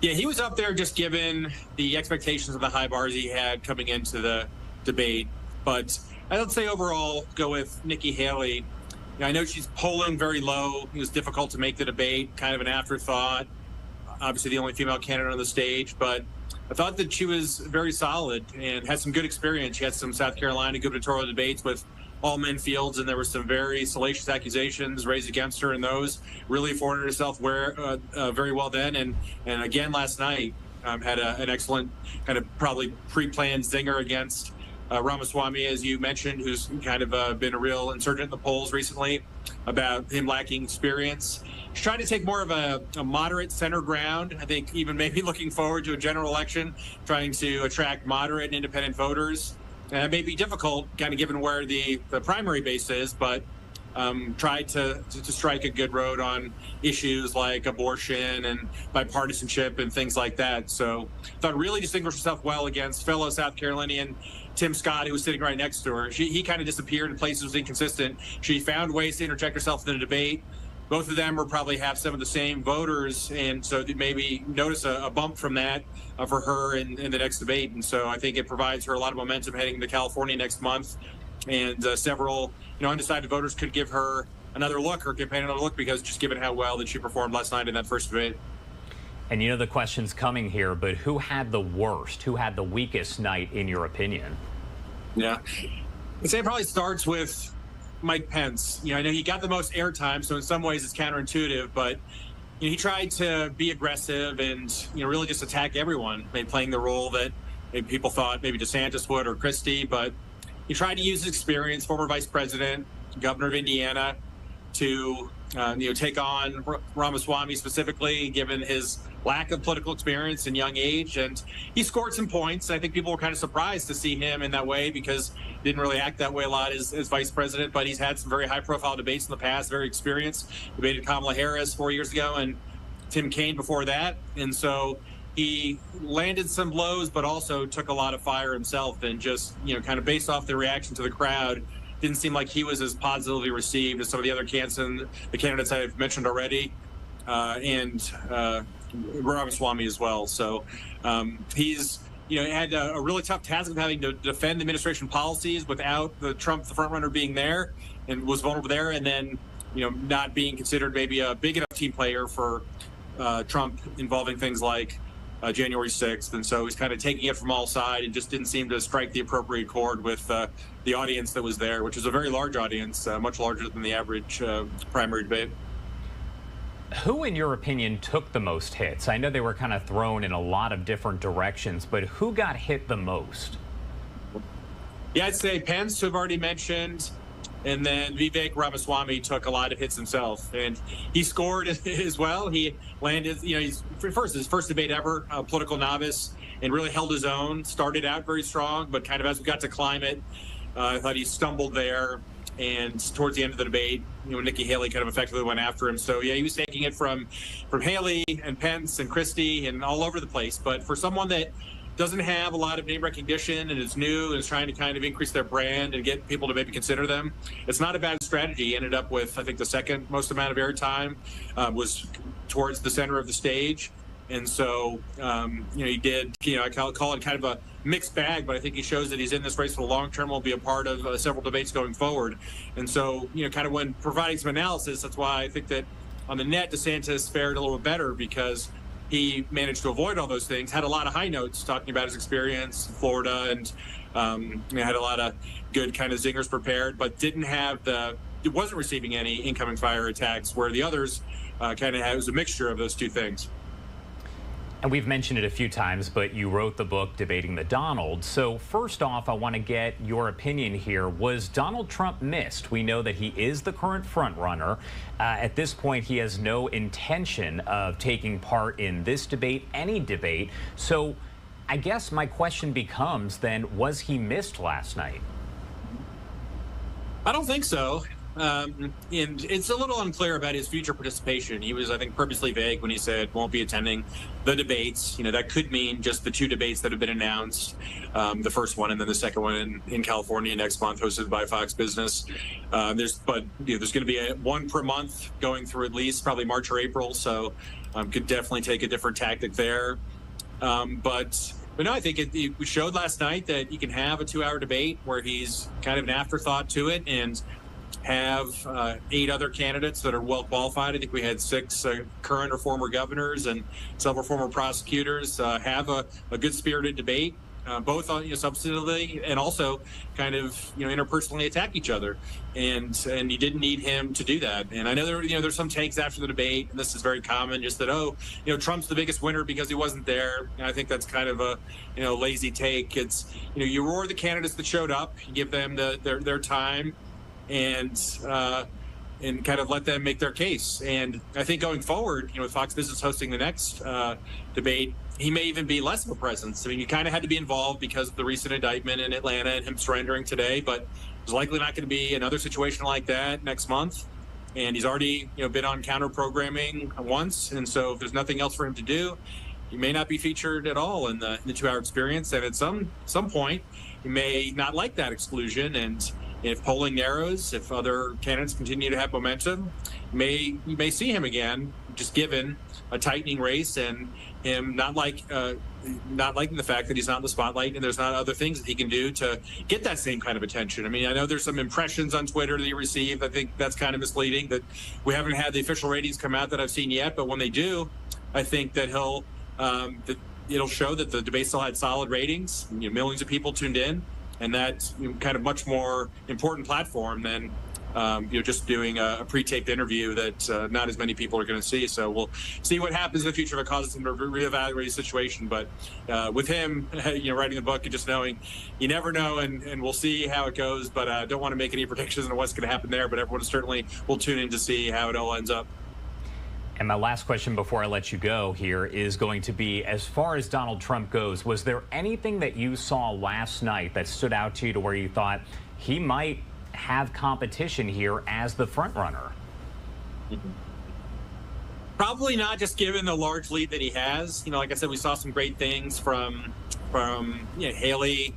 Yeah, he was up there just given the expectations of the high bars he had coming into the debate. But I would say overall, go with Nikki Haley. I know she's polling very low. It was difficult to make the debate, kind of an afterthought. Obviously, the only female candidate on the stage, but I thought that she was very solid and had some good experience. She had some South Carolina gubernatorial debates with all men fields, and there were some very salacious accusations raised against her, and those really afforded herself very well then. And again last night, had an excellent kind of probably pre-planned zinger against Ramaswamy, as you mentioned, who's kind of been a real insurgent in the polls recently about him lacking experience. He's trying to take more of a moderate center ground. I think even maybe looking forward to a general election, trying to attract moderate and independent voters. It may be difficult, kind of given where the primary base is, but tried to strike a good road on issues like abortion and bipartisanship and things like that. So thought really distinguished herself well against fellow South Carolinian Tim Scott, who was sitting right next to her. He kind of disappeared in places, was inconsistent. She found ways to interject herself in the debate, both of them will probably have some of the same voters, and so maybe notice a bump from that for her in the next debate. And so I think it provides her a lot of momentum heading to California next month, and several undecided voters could give her another look, her campaign another look, because just given how well that she performed last night in that first debate. And the question's coming here, but who had the worst, who had the weakest night in your opinion? Yeah, I'd say it probably starts with Mike Pence. I know he got the most airtime, so in some ways it's counterintuitive, but he tried to be aggressive and really just attack everyone, maybe playing the role that maybe people thought maybe DeSantis would or Christie, but he tried to use his experience, former vice president, governor of Indiana, to take on Ramaswamy specifically, given his lack of political experience and young age. And he scored some points. I think people were kind of surprised to see him in that way because he didn't really act that way a lot as vice president, but he's had some very high profile debates in the past, very experienced. Debated Kamala Harris 4 years ago and Tim Kaine before that. And so he landed some blows, but also took a lot of fire himself, and just, kind of based off the reaction to the crowd, didn't seem like he was as positively received as some of the other candidates I've mentioned already, and Ramaswamy as well. So he's had a really tough task of having to defend administration policies without the frontrunner being there, and was vulnerable there, and then not being considered maybe a big enough team player for Trump, involving things like January 6th. And so he's kind of taking it from all sides and just didn't seem to strike the appropriate chord with the audience that was there, which is a very large audience, much larger than the average primary debate. Who, in your opinion, took the most hits? I know they were kind of thrown in a lot of different directions, but who got hit the most? Yeah, I'd say Pence, who I've already mentioned, and then Vivek Ramaswamy took a lot of hits himself, and he scored as well. He landed, he's his first debate ever, a political novice, and really held his own. Started out very strong, but kind of as we got to climate, I thought he stumbled there. And towards the end of the debate, Nikki Haley kind of effectively went after him. So yeah, he was taking it from Haley and Pence and Christie and all over the place. But for someone that doesn't have a lot of name recognition and is new and is trying to kind of increase their brand and get people to maybe consider them, it's not a bad strategy. He ended up with, I think, the second most amount of airtime, was towards the center of the stage. And so, he did, I call it kind of a mixed bag, but I think he shows that he's in this race for the long term, will be a part of several debates going forward. And so, kind of when providing some analysis, that's why I think that on the net, DeSantis fared a little bit better, because he managed to avoid all those things, had a lot of high notes talking about his experience in Florida, and had a lot of good kind of zingers prepared, but it wasn't receiving any incoming fire attacks, where the others kind of was a mixture of those two things. And we've mentioned it a few times, but you wrote the book Debating the Donald. So first off, I want to get your opinion here. Was Donald Trump missed? We know that he is the current front runner. At this point, he has no intention of taking part in this debate, any debate. So I guess my question becomes then, was he missed last night? I don't think so. And it's a little unclear about his future participation. He was, I think, purposely vague when he said won't be attending the debates. That could mean just the two debates that have been announced, the first one and then the second one in California next month, hosted by Fox Business. There's going to be one per month going through at least probably March or April. So could definitely take a different tactic there. But no, I think we showed last night that you can have a 2-hour debate where he's kind of an afterthought to it, and have 8 other candidates that are well qualified. I think we had 6 current or former governors and several former prosecutors have a good spirited debate, both on substantively and also kind of interpersonally attack each other. And you didn't need him to do that. And I know there's some takes after the debate, and this is very common, just that Trump's the biggest winner because he wasn't there. And I think that's kind of a lazy take. It's you reward the candidates that showed up, you give them their time, and kind of let them make their case. And I think going forward, with Fox Business hosting the next debate, he may even be less of a presence. I mean, you kind of had to be involved because of the recent indictment in Atlanta and him surrendering today, but there's likely not going to be another situation like that next month. And he's already, been on counter programming once. And so if there's nothing else for him to do, he may not be featured at all in the 2-hour experience. And at some point, he may not like that exclusion, and if polling narrows, if other candidates continue to have momentum, you may see him again, just given a tightening race and him not liking the fact that he's not in the spotlight and there's not other things that he can do to get that same kind of attention. I mean, I know there's some impressions on Twitter that he received. I think that's kind of misleading, that we haven't had the official ratings come out that I've seen yet, but when they do, I think that it'll show that the debate still had solid ratings. Millions of people tuned in, and that's kind of much more important platform than just doing a pre-taped interview that not as many people are going to see. So we'll see what happens in the future if it causes him to reevaluate his situation. But with him, writing the book and just knowing, you never know, and we'll see how it goes. But I don't want to make any predictions on what's going to happen there. But everyone certainly will tune in to see how it all ends up. And my last question before I let you go here is going to be, as far as Donald Trump goes, was there anything that you saw last night that stood out to you to where you thought he might have competition here as the front runner? Probably not, just given the large lead that he has. Like I said, we saw some great things from Haley.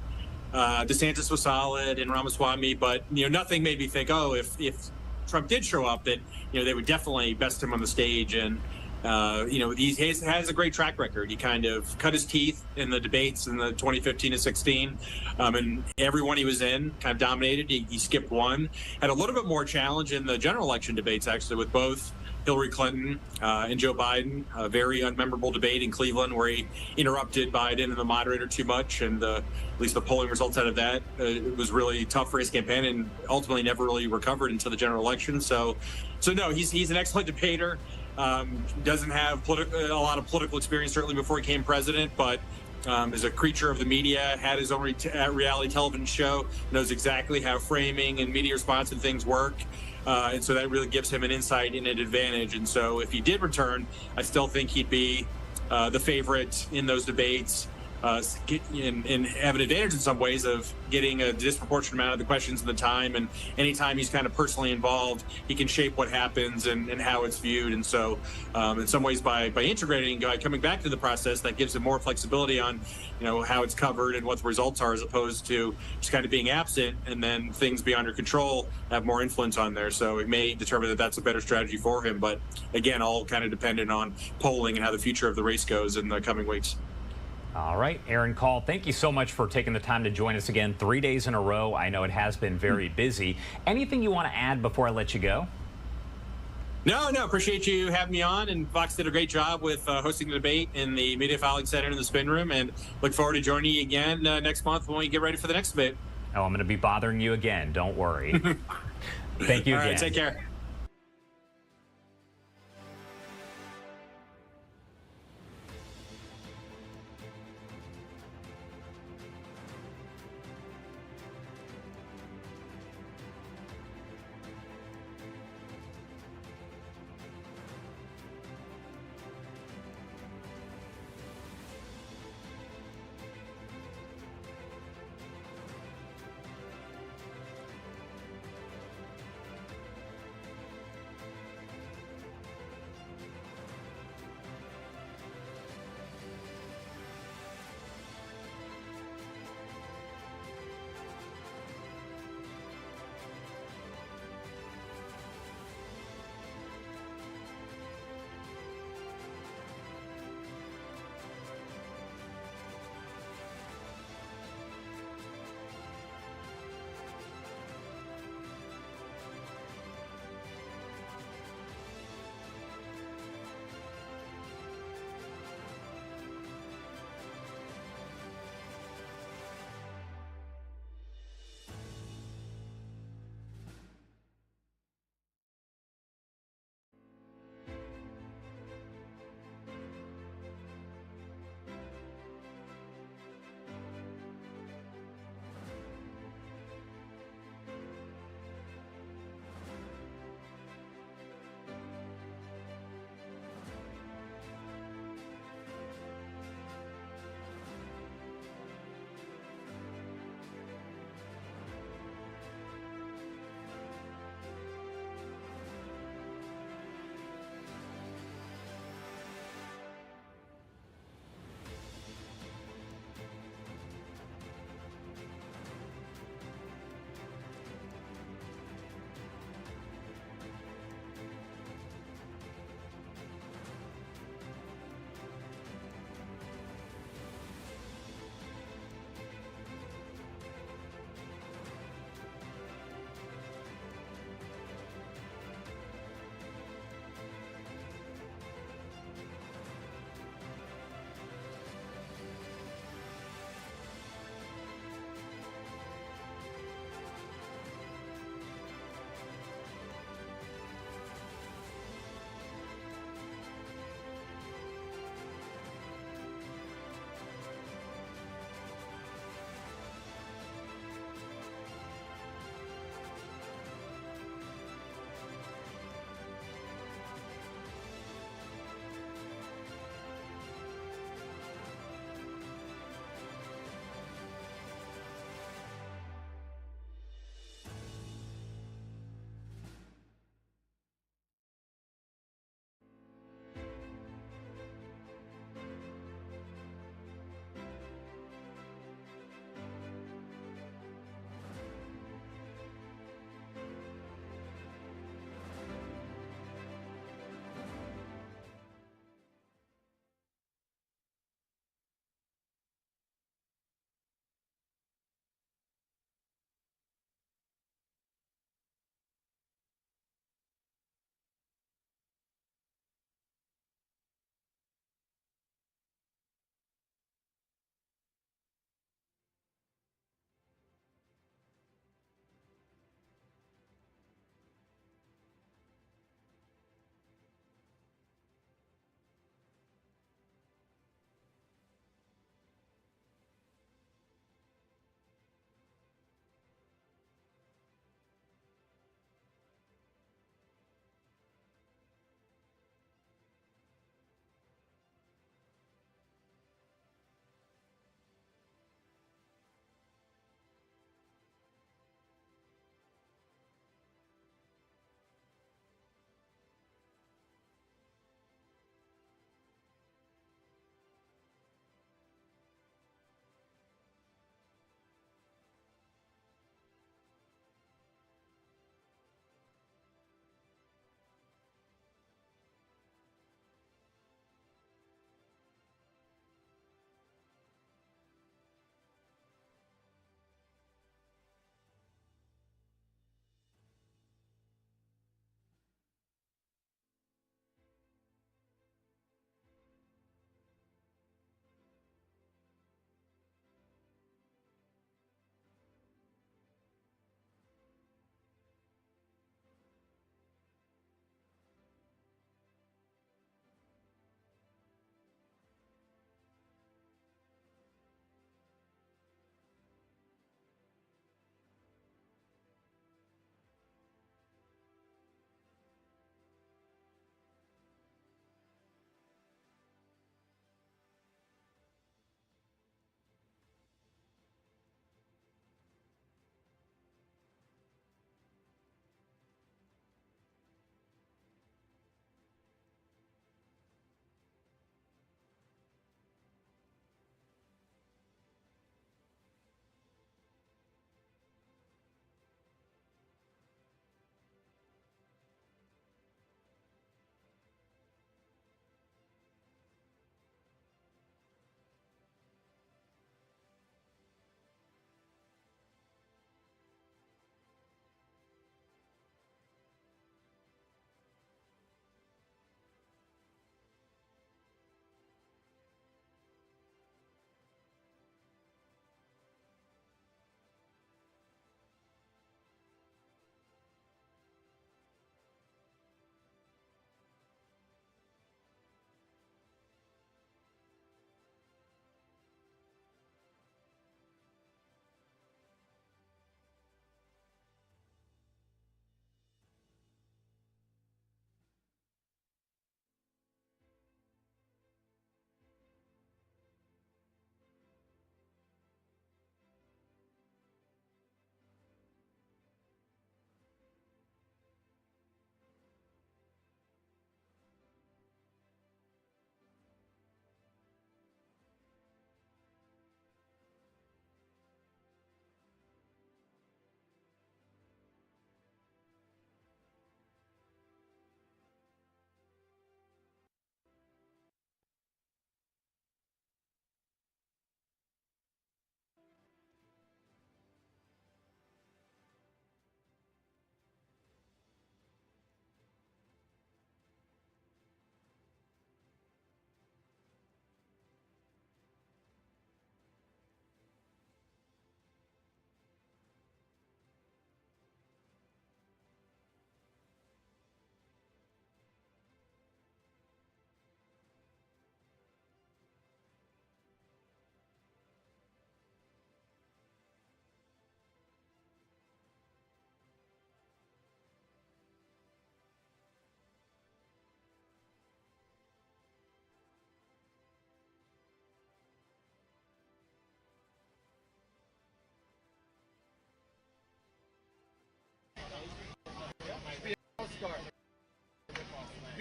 DeSantis was solid and Ramaswamy, but nothing made me think, oh, if Trump did show up, that they would definitely best him on the stage. And he has a great track record. He kind of cut his teeth in the debates in the 2015 and 16, and everyone he was in kind of dominated. He skipped one. Had a little bit more challenge in the general election debates, actually, with both Hillary Clinton and Joe Biden. A very unmemorable debate in Cleveland where he interrupted Biden and the moderator too much, and at least the polling results out of that, it was really tough for his campaign, and ultimately never really recovered until the general election. So no, he's an excellent debater. Doesn't have a lot of political experience, certainly before he became president, but is a creature of the media, had his own reality television show, knows exactly how framing and media response and things work. And so that really gives him an insight and an advantage. And so if he did return, I still think he'd be the favorite in those debates. And have an advantage in some ways of getting a disproportionate amount of the questions and the time. And anytime he's kind of personally involved, he can shape what happens and how it's viewed. And so in some ways, by integrating, coming back to the process, that gives him more flexibility on, how it's covered and what the results are, as opposed to just kind of being absent and then things beyond your control have more influence on there. So it may determine that that's a better strategy for him. But again, all kind of dependent on polling and how the future of the race goes in the coming weeks. All right, Aaron Call, thank you so much for taking the time to join us again 3 days in a row. I know it has been very busy. Anything you want to add before I let you go? No, appreciate you having me on. And Fox did a great job with hosting the debate in the Media Filing Center in the Spin Room. And look forward to joining you again next month when we get ready for the next debate. Oh, I'm going to be bothering you again. Don't worry. Thank you again. All right, take care.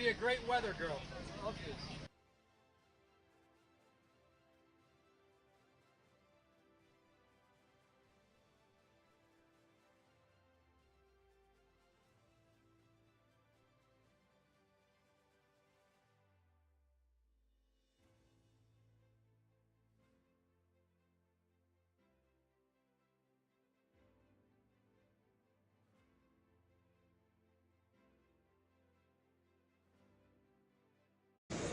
be a great weather girl. Okay.